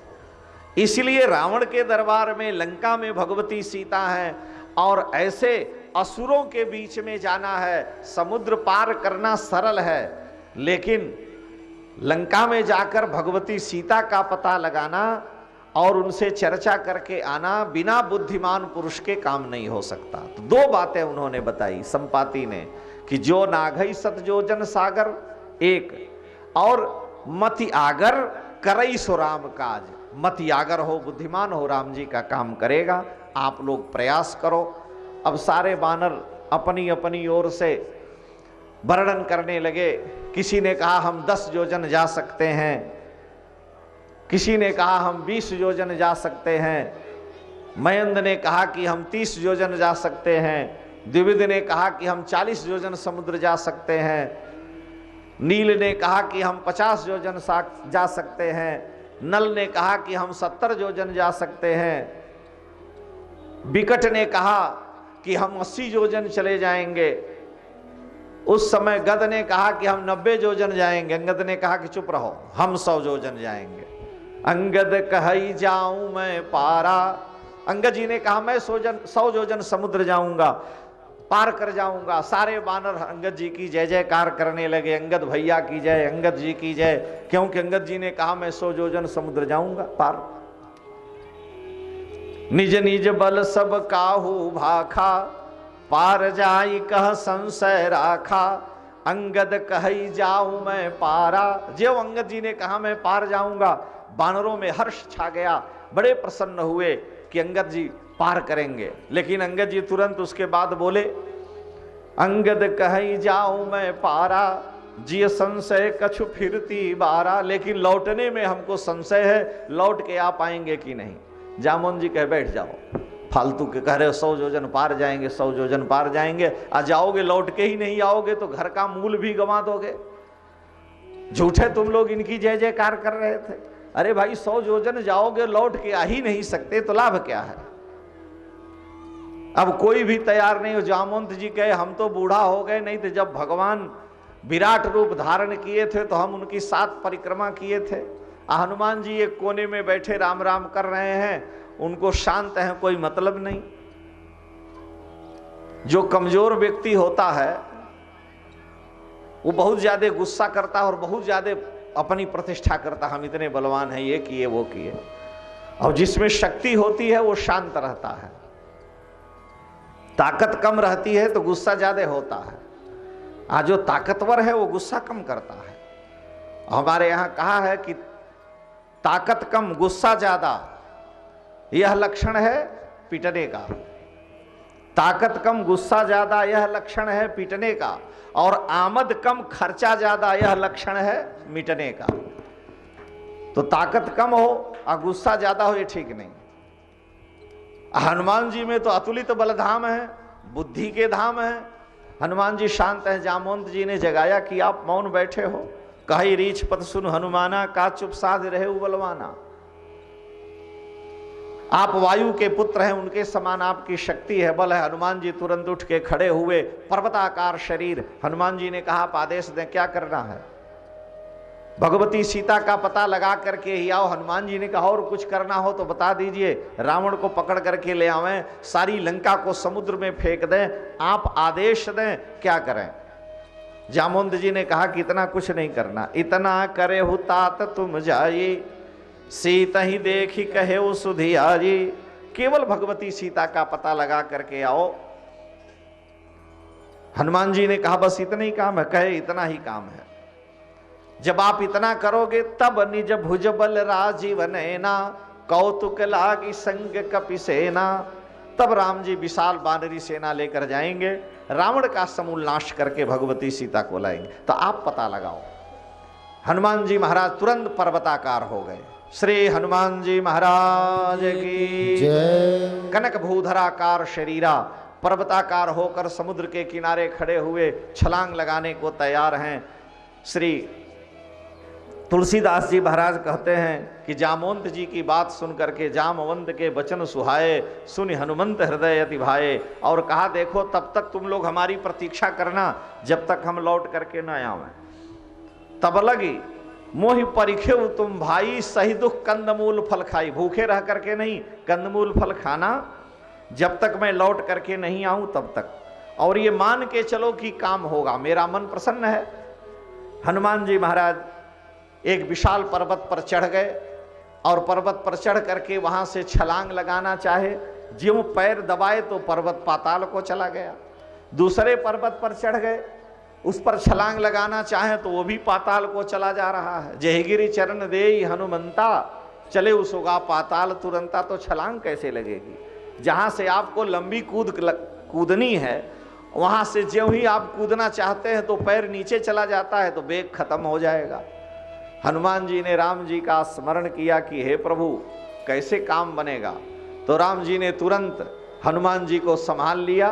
इसलिए रावण के दरबार में लंका में भगवती सीता है और ऐसे असुरों के बीच में जाना है। समुद्र पार करना सरल है, लेकिन लंका में जाकर भगवती सीता का पता लगाना और उनसे चर्चा करके आना बिना बुद्धिमान पुरुष के काम नहीं हो सकता। तो दो बातें उन्होंने बताई संपाति ने कि जो नाघई सतजोजन सागर एक, और मति आगर करई सो राम काज। मति आगर हो, बुद्धिमान हो, राम जी का काम करेगा। आप लोग प्रयास करो। अब सारे बानर अपनी अपनी ओर से वर्णन करने लगे। किसी ने कहा हम 10 योजन जा सकते हैं, किसी ने कहा हम 20 योजन जा सकते हैं, मयंद ने कहा कि हम 30 योजन जा सकते हैं, द्विविद ने कहा कि हम 40 योजन समुद्र जा सकते हैं, नील ने कहा कि हम 50 योजन जा सकते हैं, नल ने कहा कि हम 70 योजन जा सकते हैं, बिकट ने कहा कि हम 80 योजन चले जाएंगे। उस समय गद ने कहा कि हम 90 योजन जाएंगे। अंगद ने कहा कि चुप रहो, हम 100 योजन जाएंगे। अंगद कही जाऊं मैं पारा, अंगद जी ने कहा मैं 100 योजन समुद्र जाऊंगा, पार कर जाऊंगा। सारे बानर अंगद जी की जय जयकार करने लगे, अंगद भैया की जय, अंगद जी की जय, क्योंकि अंगद जी ने कहा मैं 100 योजन समुद्र जाऊंगा पार। निज निज बल सब काहू भाखा, पार जाई कह संशय राखा। अंगद कही जाऊं मैं पारा, जो अंगद जी ने कहा मैं पार जाऊंगा, बानरों में हर्ष छा गया, बड़े प्रसन्न हुए कि अंगद जी पार करेंगे। लेकिन अंगद जी तुरंत उसके बाद बोले, अंगद कही जाऊं मैं पारा, जिय संशय कछु फिरती बारा। लेकिन लौटने में हमको संशय है, लौट के आ पाएंगे कि नहीं। जामुन जी कहे बैठ जाओ, फालतू के कह रहे हो 100 योजन पार जाएंगे, 100 योजन पार जाएंगे, आ जाओगे लौट के ही नहीं आओगे तो घर का मूल भी गंवा दोगे। झूठे तुम लोग इनकी जय जयकार कर रहे थे। अरे भाई 100 योजन जाओगे लौट के आ ही नहीं सकते तो लाभ क्या है। अब कोई भी तैयार नहीं हो। जामवंत जी कहे हम तो बूढ़ा हो गए, नहीं तो जब भगवान विराट रूप धारण किए थे तो हम उनकी 7 परिक्रमा किए थे। हनुमान जी एक कोने में बैठे राम राम कर रहे हैं, उनको शांत है, कोई मतलब नहीं। जो कमजोर व्यक्ति होता है वो बहुत ज्यादा गुस्सा करता है और बहुत ज्यादा अपनी प्रतिष्ठा करता, हम इतने बलवान हैं, ये किए वो किए। और जिसमें शक्ति होती है वो शांत रहता है, ताकत कम रहती है तो गुस्सा ज्यादा होता है। आज जो ताकतवर है वो गुस्सा कम करता है। हमारे यहां कहा है कि ताकत कम गुस्सा ज्यादा, यह लक्षण है पीटने का। ताकत कम गुस्सा ज्यादा, यह लक्षण है पीटने का। और आमद कम खर्चा ज्यादा, यह लक्षण है मिटने का। तो ताकत कम हो और गुस्सा ज्यादा हो, ये ठीक नहीं। हनुमान जी में तो अतुलित बलधाम है, बुद्धि के धाम है। हनुमान जी शांत हैं। जामवंत जी ने जगाया कि आप मौन बैठे हो। कही रीछ पत सुन हनुमाना, का चुप साध रहे बलवाना। आप वायु के पुत्र हैं, उनके समान आपकी शक्ति है, बल है। हनुमान जी तुरंत उठ के खड़े हुए, पर्वताकार शरीर। हनुमान जी ने कहा आप आदेश दें, क्या करना है। भगवती सीता का पता लगा करके ही आओ। हनुमान जी ने कहा और कुछ करना हो तो बता दीजिए, रावण को पकड़ करके ले आवें, सारी लंका को समुद्र में फेंक दें, आप आदेश दें, क्या करें। जामवंत जी ने कहा कि इतना कुछ नहीं करना। इतना करे हु तात तुम जाई, सीता ही देखी कहे वो सुधियारी। केवल भगवती सीता का पता लगा करके आओ। हनुमान जी ने कहा बस इतना ही काम है। कहे इतना ही काम है। जब आप इतना करोगे तब निज भुज बल राजीव नैना, कौतुक लागी संग कपि सेना। तब राम जी विशाल वानरी सेना लेकर जाएंगे, रावण का समूल नाश करके भगवती सीता को लाएंगे। तो आप पता लगाओ। हनुमान जी महाराज तुरंत पर्वताकार हो गए। श्री हनुमान जी महाराज की जय। कनक भूधराकार शरीरा, पर्वताकार होकर समुद्र के किनारे खड़े हुए, छलांग लगाने को तैयार हैं। श्री तुलसीदास जी महाराज कहते हैं कि जामवंत जी की बात सुन करके जामवंत के वचन सुहाए, सुनि हनुमंत हृदय अति भाए। और कहा देखो तब तक तुम लोग हमारी प्रतीक्षा करना जब तक हम लौट करके न आवें। तब लगी मोहि परिखे तुम भाई, सही दुख कंदमूल फल खाई। भूखे रह करके नहीं, कंदमूल फल खाना जब तक मैं लौट करके नहीं आऊं तब तक। और ये मान के चलो कि काम होगा, मेरा मन प्रसन्न है। हनुमान जी महाराज एक विशाल पर्वत पर चढ़ गए और पर्वत पर चढ़ करके वहां से छलांग लगाना चाहे, ज्यों पैर दबाए तो पर्वत पाताल को चला गया। दूसरे पर्वत पर चढ़ गए, उस पर छलांग लगाना चाहे तो वो भी पाताल को चला जा रहा है। जयगिरि चरण देई हनुमंता, चले उसोगा पाताल तुरंता। तो छलांग कैसे लगेगी? जहां से आपको लंबी कूदनी है, वहां से ज्यों ही आप कूदना चाहते हैं तो पैर नीचे चला जाता है तो वेग खत्म हो जाएगा। हनुमान जी ने राम जी का स्मरण किया कि हे प्रभु कैसे काम बनेगा। तो राम जी ने तुरंत हनुमान जी को संभाल लिया।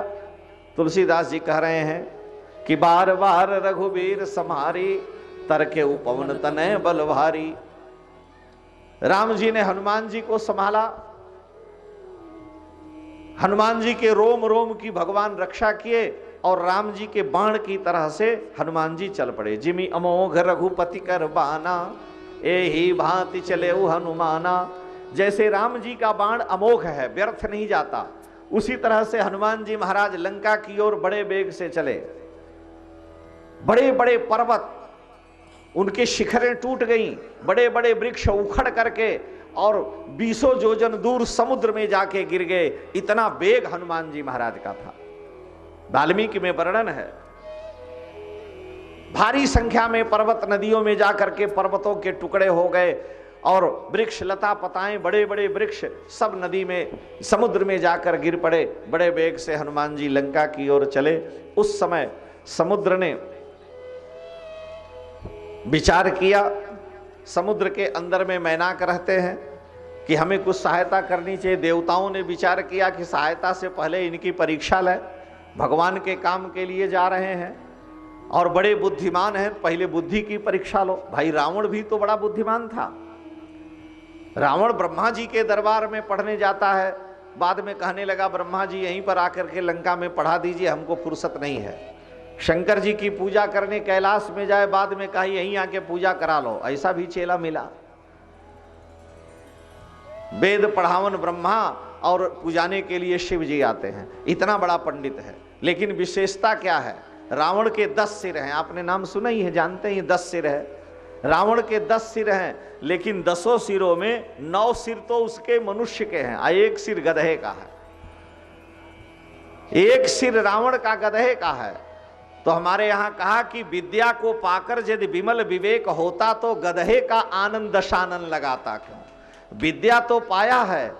तुलसीदास जी कह रहे हैं कि बार बार रघुबीर सम्हारी, तरके उपवन तनय बल भारी। राम जी ने हनुमान जी को संभाला, हनुमान जी के रोम रोम की भगवान रक्षा किए और राम जी के बाण की तरह से हनुमान जी चल पड़े। जिमि अमोघ रघुपति कर बाना, एहि भांति चले हनुमाना। जैसे राम जी का बाण अमोघ है, व्यर्थ नहीं जाता, उसी तरह से हनुमान जी महाराज लंका की ओर बड़े वेग से चले। बड़े बड़े पर्वत, उनके शिखरें टूट गईं, बड़े बड़े वृक्ष उखड़ करके और 20 योजन दूर समुद्र में जाके गिर गए। इतना वेग हनुमान जी महाराज का था। वाल्मीकि में वर्णन है, भारी संख्या में पर्वत नदियों में जाकर के पर्वतों के टुकड़े हो गए और वृक्ष लता पताएं, बड़े बड़े वृक्ष सब नदी में समुद्र में जाकर गिर पड़े। बड़े वेग से हनुमान जी लंका की ओर चले। उस समय समुद्र ने विचार किया, समुद्र के अंदर में मैनाक रहते हैं कि हमें कुछ सहायता करनी चाहिए। देवताओं ने विचार किया कि सहायता से पहले इनकी परीक्षा लें, भगवान के काम के लिए जा रहे हैं और बड़े बुद्धिमान हैं, पहले बुद्धि की परीक्षा लो। भाई रावण भी तो बड़ा बुद्धिमान था। रावण ब्रह्मा जी के दरबार में पढ़ने जाता है, बाद में कहने लगा ब्रह्मा जी यहीं पर आकर के लंका में पढ़ा दीजिए, हमको फुर्सत नहीं है। शंकर जी की पूजा करने कैलाश में जाए, बाद में कहा यहीं आके पूजा करा लो, ऐसा भी चेला मिला। वेद पढ़ावन ब्रह्मा और पूजाने के लिए शिव जी आते हैं, इतना बड़ा पंडित है। लेकिन विशेषता क्या है? रावण के 10 सिर हैं, आपने नाम सुना ही है, जानते ही 10 सिर है। रावण के 10 सिर हैं, लेकिन 10 सिरों में 9 सिर तो उसके मनुष्य के हैं, 1 सिर गधे का है। 1 सिर रावण का गधे का है। तो हमारे यहां कहा कि विद्या को पाकर यदि विमल विवेक होता तो गधे का आनंद दशानन लगाता क्यों? विद्या तो पाया है,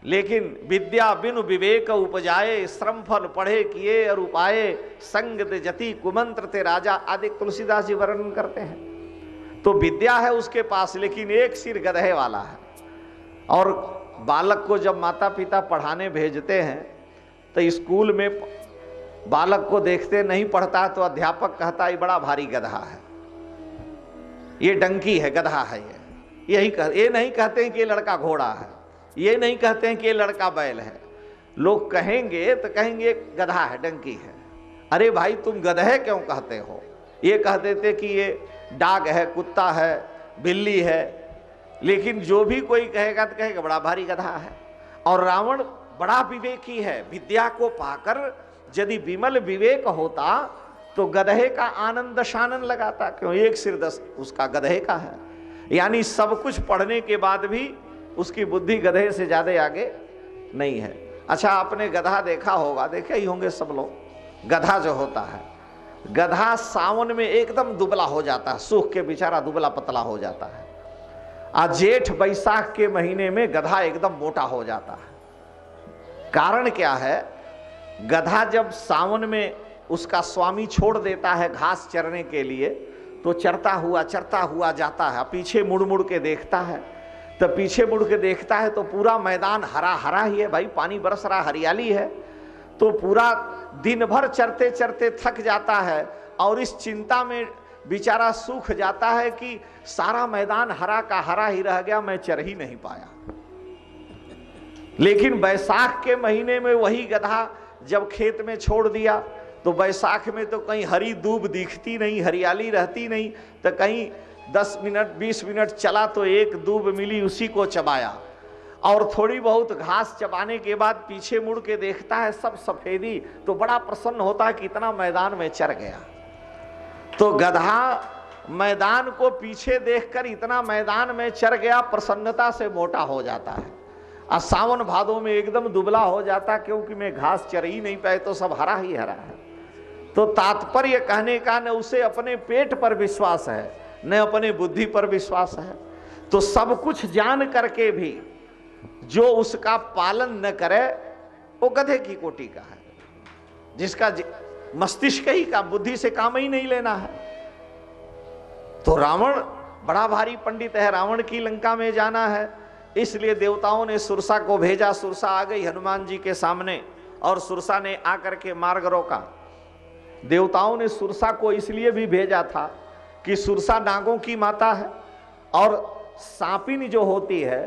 लेकिन विद्या बिनु विवेक उपजाए, श्रम फल पढ़े किए और उपाये, संग जति कुमंत्र ते राजा आदि तुलसीदास जी वर्णन करते हैं। तो विद्या है उसके पास, लेकिन 1 सिर गधे वाला है। और बालक को जब माता पिता पढ़ाने भेजते हैं तो स्कूल में बालक को देखते नहीं पढ़ता तो अध्यापक कहता है बड़ा भारी गधा है, ये डंकी है, गधा है। ये नहीं कहते हैं कि ये लड़का घोड़ा है, ये नहीं कहते हैं कि ये लड़का बैल है। लोग कहेंगे तो कहेंगे गधा है, डंकी है। अरे भाई तुम गधे क्यों कहते हो? ये कह देते कि ये डाग है, कुत्ता है, बिल्ली है। लेकिन जो भी कोई कहेगा तो कहेगा बड़ा भारी गधा है। और रावण बड़ा विवेकी है, विद्या को पाकर यदि विमल विवेक होता तो गधे का आनंद शानन लगाता क्यों? 1 सिर 10 उसका गधे का है। यानी सब कुछ पढ़ने के बाद भी उसकी बुद्धि गधे से ज्यादा आगे नहीं है। अच्छा, आपने गधा देखा होगा, देखे ही होंगे सब लोग। गधा जो होता है, गधा सावन में एकदम दुबला हो जाता है, सूख के बेचारा दुबला पतला हो जाता है। आज जेठ बैसाख के महीने में गधा एकदम मोटा हो जाता है। कारण क्या है? गधा जब सावन में उसका स्वामी छोड़ देता है घास चरने के लिए, तो चरता हुआ जाता है, पीछे मुड़ मुड़ के देखता है। तो पीछे मुड़ के देखता है तो पूरा मैदान हरा हरा ही है, भाई पानी बरस रहा, हरियाली है। तो पूरा दिन भर चरते चरते थक जाता है और इस चिंता में बेचारा सूख जाता है कि सारा मैदान हरा का हरा ही रह गया, मैं चर ही नहीं पाया। लेकिन बैसाख के महीने में वही गधा जब खेत में छोड़ दिया तो बैसाख में तो कहीं हरी दूब दिखती नहीं, हरियाली रहती नहीं, तो कहीं 10 मिनट 20 मिनट चला तो एक दूब मिली, उसी को चबाया। और थोड़ी बहुत घास चबाने के बाद पीछे मुड़ के देखता है सब सफेदी, तो बड़ा प्रसन्न होता है कि इतना मैदान में चर गया। तो गधा मैदान को पीछे देखकर इतना मैदान में चर गया, प्रसन्नता से मोटा हो जाता है। और सावन भादों में एकदम दुबला हो जाता, क्योंकि मैं घास चर ही नहीं पाए, तो सब हरा ही हरा है। तो तात्पर्य कहने का न उसे अपने पेट पर विश्वास है, न अपने बुद्धि पर विश्वास है। तो सब कुछ जान करके भी जो उसका पालन न करे वो गधे की कोटि का है, जिसका मस्तिष्क ही का बुद्धि से काम ही नहीं लेना है। तो रावण बड़ा भारी पंडित है, रावण की लंका में जाना है, इसलिए देवताओं ने सुरसा को भेजा। सुरसा आ गई हनुमान जी के सामने और सुरसा ने आकर के मार्ग रोका। देवताओं ने सुरसा को इसलिए भी भेजा था कि सुरसा नागों की माता है और सांपिन जो होती है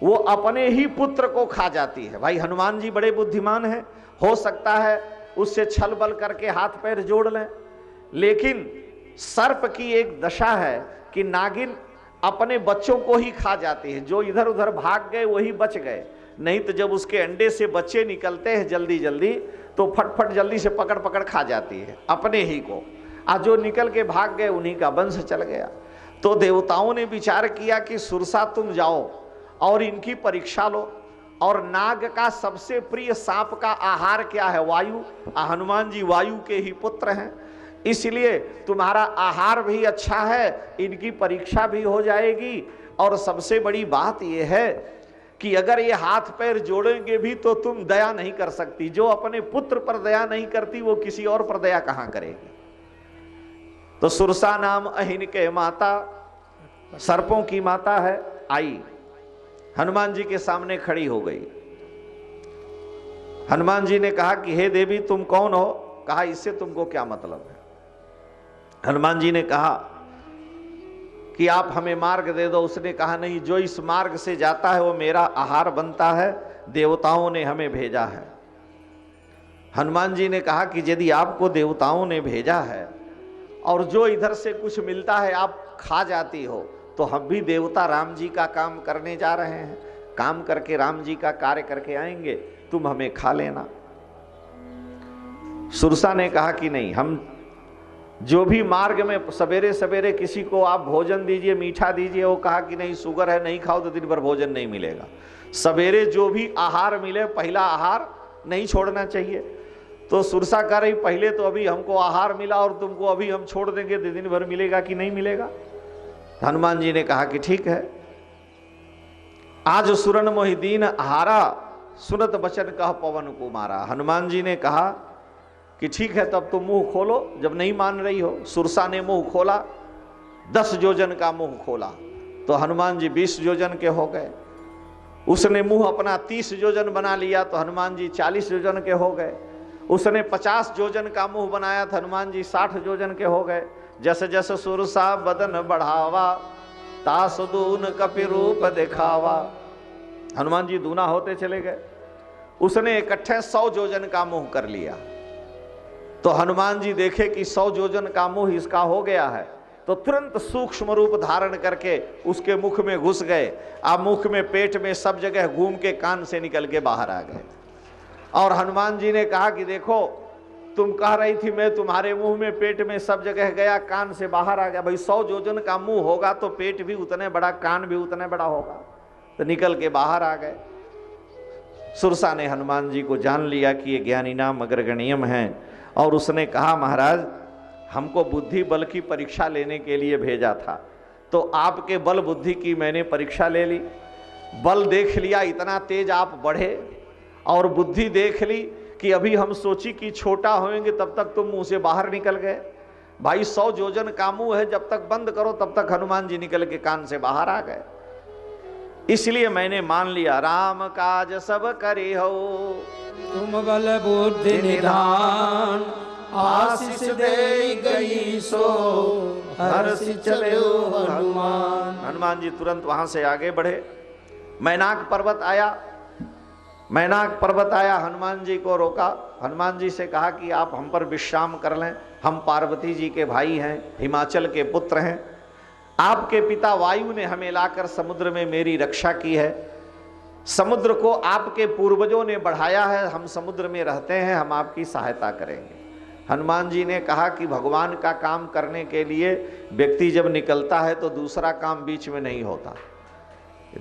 वो अपने ही पुत्र को खा जाती है। भाई हनुमान जी बड़े बुद्धिमान हैं, हो सकता है उससे छल बल करके हाथ पैर जोड़ लें, लेकिन सर्प की एक दशा है कि नागिन अपने बच्चों को ही खा जाती है। जो इधर उधर भाग गए वही बच गए, नहीं तो जब उसके अंडे से बच्चे निकलते हैं जल्दी जल्दी तो फटफट जल्दी से पकड़ पकड़ खा जाती है अपने ही को, और जो निकल के भाग गए उन्हीं का वंश चल गया। तो देवताओं ने विचार किया कि सुरसा तुम जाओ और इनकी परीक्षा लो, और नाग का सबसे प्रिय सांप का आहार क्या है? वायु। हनुमान जी वायु के ही पुत्र हैं, इसलिए तुम्हारा आहार भी अच्छा है, इनकी परीक्षा भी हो जाएगी। और सबसे बड़ी बात यह है कि अगर ये हाथ पैर जोड़ेंगे भी तो तुम दया नहीं कर सकती। जो अपने पुत्र पर दया नहीं करती वो किसी और पर दया कहां करेगी। तो सुरसा नाम अहिन के माता, सर्पों की माता है, आई हनुमान जी के सामने खड़ी हो गई। हनुमान जी ने कहा कि हे देवी तुम कौन हो? कहा इससे तुमको क्या मतलब है? हनुमान जी ने कहा कि आप हमें मार्ग दे दो। उसने कहा नहीं, जो इस मार्ग से जाता है वो मेरा आहार बनता है, देवताओं ने हमें भेजा है। हनुमान जी ने कहा कि यदि आपको देवताओं ने भेजा है और जो इधर से कुछ मिलता है आप खा जाती हो, तो हम भी देवता राम जी का काम करने जा रहे हैं, काम करके राम जी का कार्य करके आएंगे, तुम हमें खा लेना। सुरसा ने कहा कि नहीं, हम जो भी मार्ग में सवेरे सवेरे किसी को आप भोजन दीजिए, मीठा दीजिए, वो कहा कि नहीं शुगर है नहीं खाओ तो दिन भर भोजन नहीं मिलेगा। सवेरे जो भी आहार मिले पहला आहार नहीं छोड़ना चाहिए। तो सुरसा कह रही पहले तो अभी हमको आहार मिला और तुमको अभी हम छोड़ देंगे तो दिन भर मिलेगा कि नहीं मिलेगा? हनुमान जी ने कहा कि ठीक है। आज सुरन मोहिदीन हारा, सुनत बचन कह पवन को मारा। हनुमान जी ने कहा कि ठीक है तब तुम मुंह खोलो, जब नहीं मान रही हो। सुरसा ने मुंह खोला, 10 योजन का मुंह खोला तो हनुमान जी 20 योजन के हो गए। उसने मुंह अपना 30 योजन बना लिया तो हनुमान जी 40 योजन के हो गए। उसने 50 योजन का मुंह बनाया तो हनुमान जी 60 योजन के हो गए। जैसे जैसे सुरसा बदन बढ़ावा, तास दून कपि रूप दिखावा। हनुमान जी दूना होते चले गए। उसने इकट्ठे 100 योजन का मुंह कर लिया। तो हनुमान जी देखे कि 100 योजन का मुंह इसका हो गया है, तो तुरंत सूक्ष्म रूप धारण करके उसके मुख में घुस गए। आप मुख में, पेट में, सब जगह घूम के कान से निकल के बाहर आ गए। और हनुमान जी ने कहा कि देखो तुम कह रही थी मैं तुम्हारे मुंह में, पेट में, सब जगह गया, कान से बाहर आ गया। भाई 100 योजन का मुंह होगा तो पेट भी उतने बड़ा, कान भी उतने बड़ा होगा, तो निकल के बाहर आ गए। सुरसा ने हनुमान जी को जान लिया कि ये ज्ञानी नाम अग्रगण्यम हैं, और उसने कहा महाराज हमको बुद्धि बल की परीक्षा लेने के लिए भेजा था, तो आपके बल बुद्धि की मैंने परीक्षा ले ली। बल देख लिया इतना तेज आप बढ़े, और बुद्धि देख ली कि अभी हम सोची कि छोटा होंगे तब तक तुम मुंह से बाहर निकल गए। भाई 100 योजन का मुंह है, जब तक बंद करो तब तक हनुमान जी निकल के कान से बाहर आ गए। इसलिए मैंने मान लिया राम काज सब करी हो, तुम बल बुद्धि निधान, आशीष दे गई सो हर्ष चले हनुमान। हनुमान जी तुरंत वहां से आगे बढ़े। मैनाक पर्वत आया, मैनाक पर्वत आया, हनुमान जी को रोका। हनुमान जी से कहा कि आप हम पर विश्राम कर लें, हम पार्वती जी के भाई हैं, हिमाचल के पुत्र हैं। आपके पिता वायु ने हमें लाकर समुद्र में मेरी रक्षा की है। समुद्र को आपके पूर्वजों ने बढ़ाया है, हम समुद्र में रहते हैं, हम आपकी सहायता करेंगे। हनुमान जी ने कहा कि भगवान का काम करने के लिए व्यक्ति जब निकलता है तो दूसरा काम बीच में नहीं होता,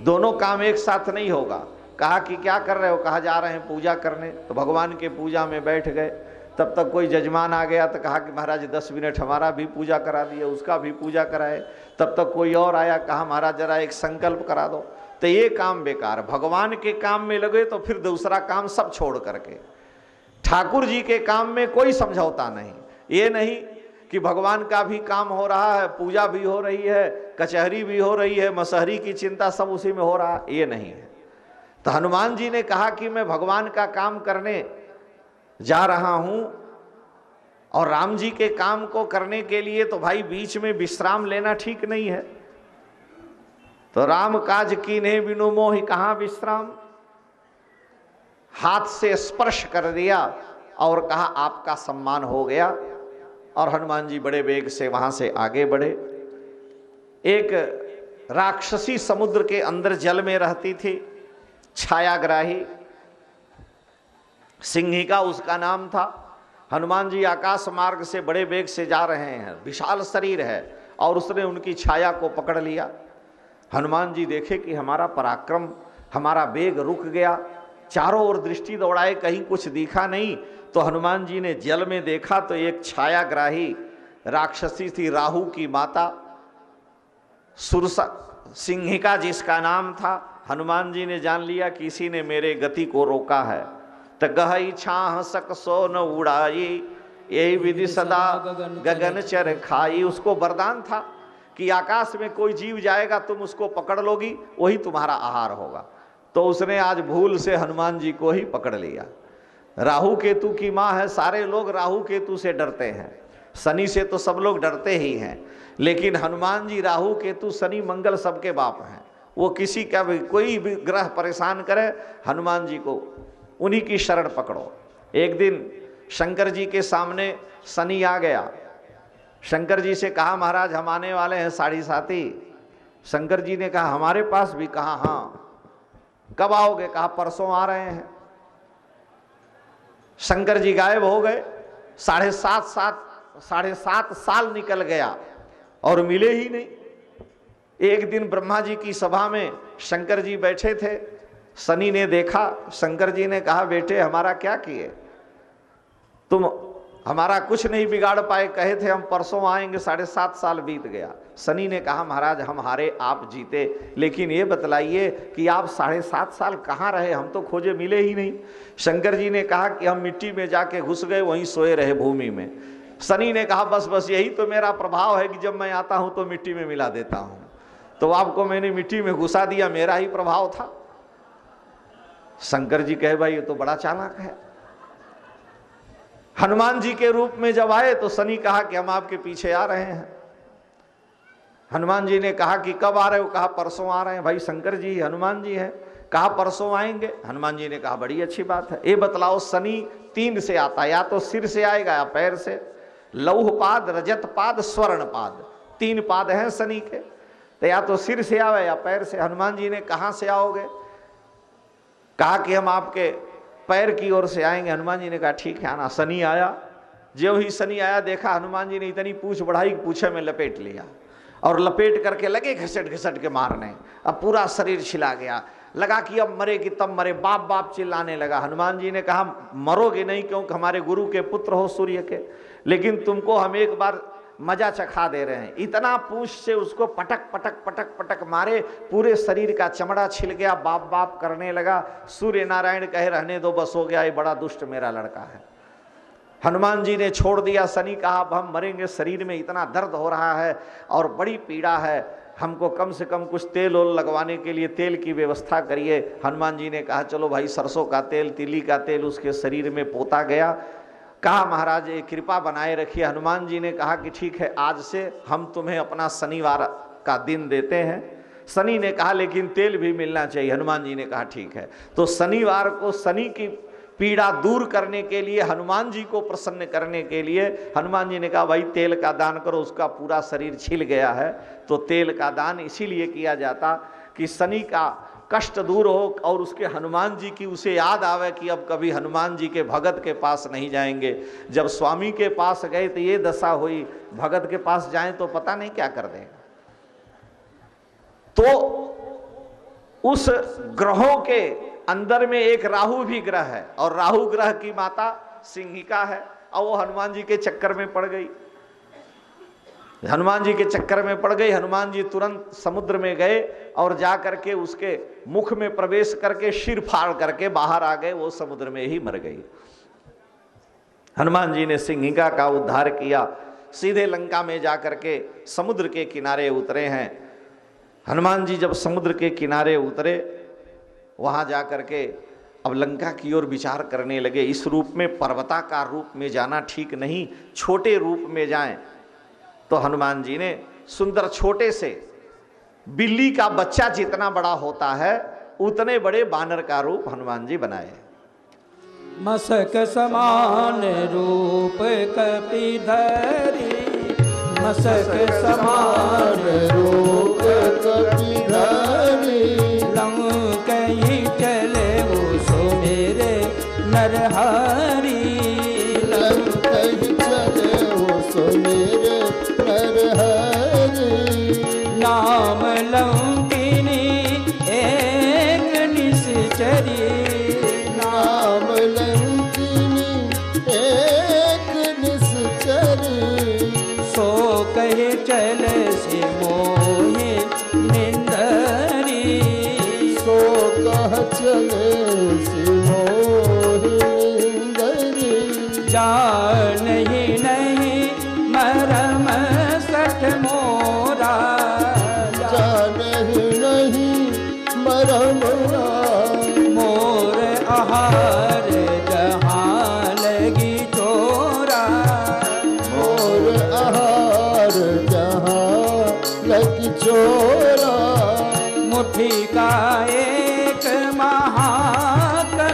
दोनों काम एक साथ नहीं होगा। कहा कि क्या कर रहे हो? कहा जा रहे हैं पूजा करने। तो भगवान के पूजा में बैठ गए। तब तक कोई जजमान आ गया तो कहा कि महाराज 10 मिनट हमारा भी पूजा करा दिए, उसका भी पूजा कराए। तब तक कोई और आया, कहा महाराज जरा एक संकल्प करा दो। तो ये काम बेकार। भगवान के काम में लगे तो फिर दूसरा काम सब छोड़ करके, ठाकुर जी के काम में कोई समझौता नहीं। ये नहीं कि भगवान का भी काम हो रहा है, पूजा भी हो रही है, कचहरी भी हो रही है, मसहरी की चिंता सब उसी में हो रहा है, ये नहीं है। तो हनुमान जी ने कहा कि मैं भगवान का काम करने जा रहा हूं और राम जी के काम को करने के लिए तो भाई बीच में विश्राम लेना ठीक नहीं है। तो राम काज कीन्हे बिनु मोहि कहाँ विश्राम, हाथ से स्पर्श कर दिया और कहा आपका सम्मान हो गया। और हनुमान जी बड़े वेग से वहां से आगे बढ़े। एक राक्षसी समुद्र के अंदर जल में रहती थी, छायाग्राही, सिंहिका उसका नाम था। हनुमान जी आकाश मार्ग से बड़े वेग से जा रहे हैं, विशाल शरीर है और उसने उनकी छाया को पकड़ लिया। हनुमान जी देखे कि हमारा पराक्रम, हमारा वेग रुक गया। चारों ओर दृष्टि दौड़ाए, कहीं कुछ दिखा नहीं। तो हनुमान जी ने जल में देखा तो एक छायाग्राही राक्षसी थी, राहु की माता, सुरसा सिंहिका जिसका नाम था। हनुमान जी ने जान लिया कि इसी ने मेरे गति को रोका है। त गहई छाह सक सो न उड़ाई, यही विधि सदा गगन चर खाई। उसको वरदान था कि आकाश में कोई जीव जाएगा तुम उसको पकड़ लोगी, वही तुम्हारा आहार होगा। तो उसने आज भूल से हनुमान जी को ही पकड़ लिया। राहु केतु की माँ है, सारे लोग राहु केतु से डरते हैं, शनि से तो सब लोग डरते ही हैं, लेकिन हनुमान जी राहु केतु शनि मंगल सबके बाप हैं। वो किसी का भी कोई भी ग्रह परेशान करे, हनुमान जी को उन्हीं की शरण पकड़ो। एक दिन शंकर जी के सामने शनि आ गया। शंकर जी से कहा महाराज हम आने वाले हैं 7:30। शंकर जी ने कहा हमारे पास भी? कहा हाँ। कब आओगे? कहा परसों आ रहे हैं। शंकर जी गायब हो गए। 7.5 साल निकल गया और मिले ही नहीं। एक दिन ब्रह्मा जी की सभा में शंकर जी बैठे थे, शनि ने देखा। शंकर जी ने कहा बेटे हमारा क्या किए, तुम हमारा कुछ नहीं बिगाड़ पाए, कहे थे हम परसों आएंगे, 7.5 साल बीत गया। शनि ने कहा महाराज हम हारे आप जीते, लेकिन ये बतलाइए कि आप 7.5 साल कहाँ रहे, हम तो खोजे मिले ही नहीं। शंकर जी ने कहा कि हम मिट्टी में जाके घुस गए, वहीं सोए रहे भूमि में। शनि ने कहा बस बस यही तो मेरा प्रभाव है कि जब मैं आता हूं तो मिट्टी में मिला देता हूं, तो आपको मैंने मिट्टी में घुसा दिया, मेरा ही प्रभाव था। शंकर जी कहे भाई ये तो बड़ा चालाक है। हनुमान जी के रूप में जब आए तो शनि कहा कि हम आपके पीछे आ रहे हैं। हनुमान जी ने कहा कि कब आ रहे हो? कहा परसों आ रहे हैं। भाई शंकर जी हनुमान जी हैं, कहा परसों आएंगे। हनुमान जी ने कहा बड़ी अच्छी बात है। ये बतलाओ शनि 3 से आता, या तो सिर से आएगा या पैर से। लौह पाद, रजत पाद, स्वर्ण पाद, 3 पाद हैं शनि के, तो या तो सिर से आवे या पैर से। हनुमान जी ने कहां से आओगे? कहा कि हम आपके पैर की ओर से आएंगे। हनुमान जी ने कहा ठीक है आना। शनि आया। जो ही शनि आया देखा हनुमान जी ने इतनी पूंछ बढ़ाई, पूछे में लपेट लिया और लपेट करके लगे घसट घसट के मारने। अब पूरा शरीर छिला गया, लगा कि अब मरेगी तब मरे, बाप बाप चिल्लाने लगा। हनुमान जी ने कहा मरोगे नहीं, क्योंकि हमारे गुरु के पुत्र हो सूर्य के, लेकिन तुमको हम एक बार मजा चखा दे रहे हैं। इतना पूंछ से उसको पटक पटक पटक पटक मारे, पूरे शरीर का चमड़ा छिल गया, बाप बाप करने लगा। सूर्य नारायण कहे रहने दो बस हो गया, ये बड़ा दुष्ट मेरा लड़का है। हनुमान जी ने छोड़ दिया। शनि कहा अब हम मरेंगे, शरीर में इतना दर्द हो रहा है और बड़ी पीड़ा है, हमको कम से कम कुछ तेल ओल लगवाने के लिए तेल की व्यवस्था करिए। हनुमान जी ने कहा चलो भाई सरसों का तेल, तिली का तेल उसके शरीर में पोता गया कहा महाराज ये कृपा बनाए रखिए। हनुमान जी ने कहा कि ठीक है, आज से हम तुम्हें अपना शनिवार का दिन देते हैं। शनि ने कहा लेकिन तेल भी मिलना चाहिए। हनुमान जी ने कहा ठीक है। तो शनिवार को शनि की पीड़ा दूर करने के लिए, हनुमान जी को प्रसन्न करने के लिए हनुमान जी ने कहा भाई तेल का दान करो। उसका पूरा शरीर छिल गया है, तो तेल का दान इसीलिए किया जाता कि शनि का कष्ट दूर हो और उसके हनुमान जी की उसे याद आवे कि अब कभी हनुमान जी के भगत के पास नहीं जाएंगे। जब स्वामी के पास गए तो ये दशा हुई, भगत के पास जाएं तो पता नहीं क्या कर दें। तो उस ग्रहों के अंदर में एक राहु भी ग्रह है और राहु ग्रह की माता सिंहिका है, और वो हनुमान जी के चक्कर में पड़ गई। हनुमान जी के चक्कर में पड़ गई। हनुमान जी तुरंत समुद्र में गए और जा करके उसके मुख में प्रवेश करके सिर फाड़ करके बाहर आ गए। वो समुद्र में ही मर गई। हनुमान जी ने सिंहिका का उद्धार किया, सीधे लंका में जा करके समुद्र के किनारे उतरे हैं। हनुमान जी जब समुद्र के किनारे उतरे, वहां जा करके अब लंका की ओर विचार करने लगे। इस रूप में, पर्वताकार रूप में जाना ठीक नहीं, छोटे रूप में जाएं। तो हनुमान जी ने सुंदर छोटे से बिल्ली का बच्चा जितना बड़ा होता है उतने बड़े बानर का रूप हनुमान जी बनाए। मसक समान रूप कपिधरी, मसक समान रूप कपिधरी, लंक ही चले वो सो मेरे नरहरी, लंक ही चले वो सो मेरे नरहरी। नाम लंकिनी एक निश्चरी, नाम लंकिनी एक निश्चरी, सो कहे चल से मोहि निंदरी, सो कह चले से मोहि निंदरी। जान ही नहीं मरम सठ मोरा, जान ही नहीं मरम मोर आहार जहाँ लगी चोरा, मोर आहार जहाँ लगी चोरा। मुट्ठी का एक महाकपिहनी,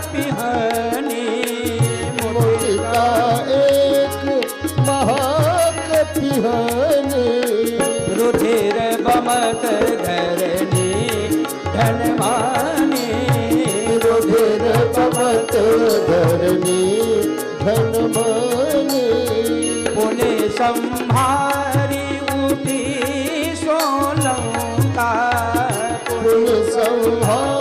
मुट्ठी का एक महाकपिहनी, रुधिर बमत धरनी धनमानी, रुधिर बमत धरनी धनमानी। पुण्य संहारी उठी सोलंका, पुण्य संहारी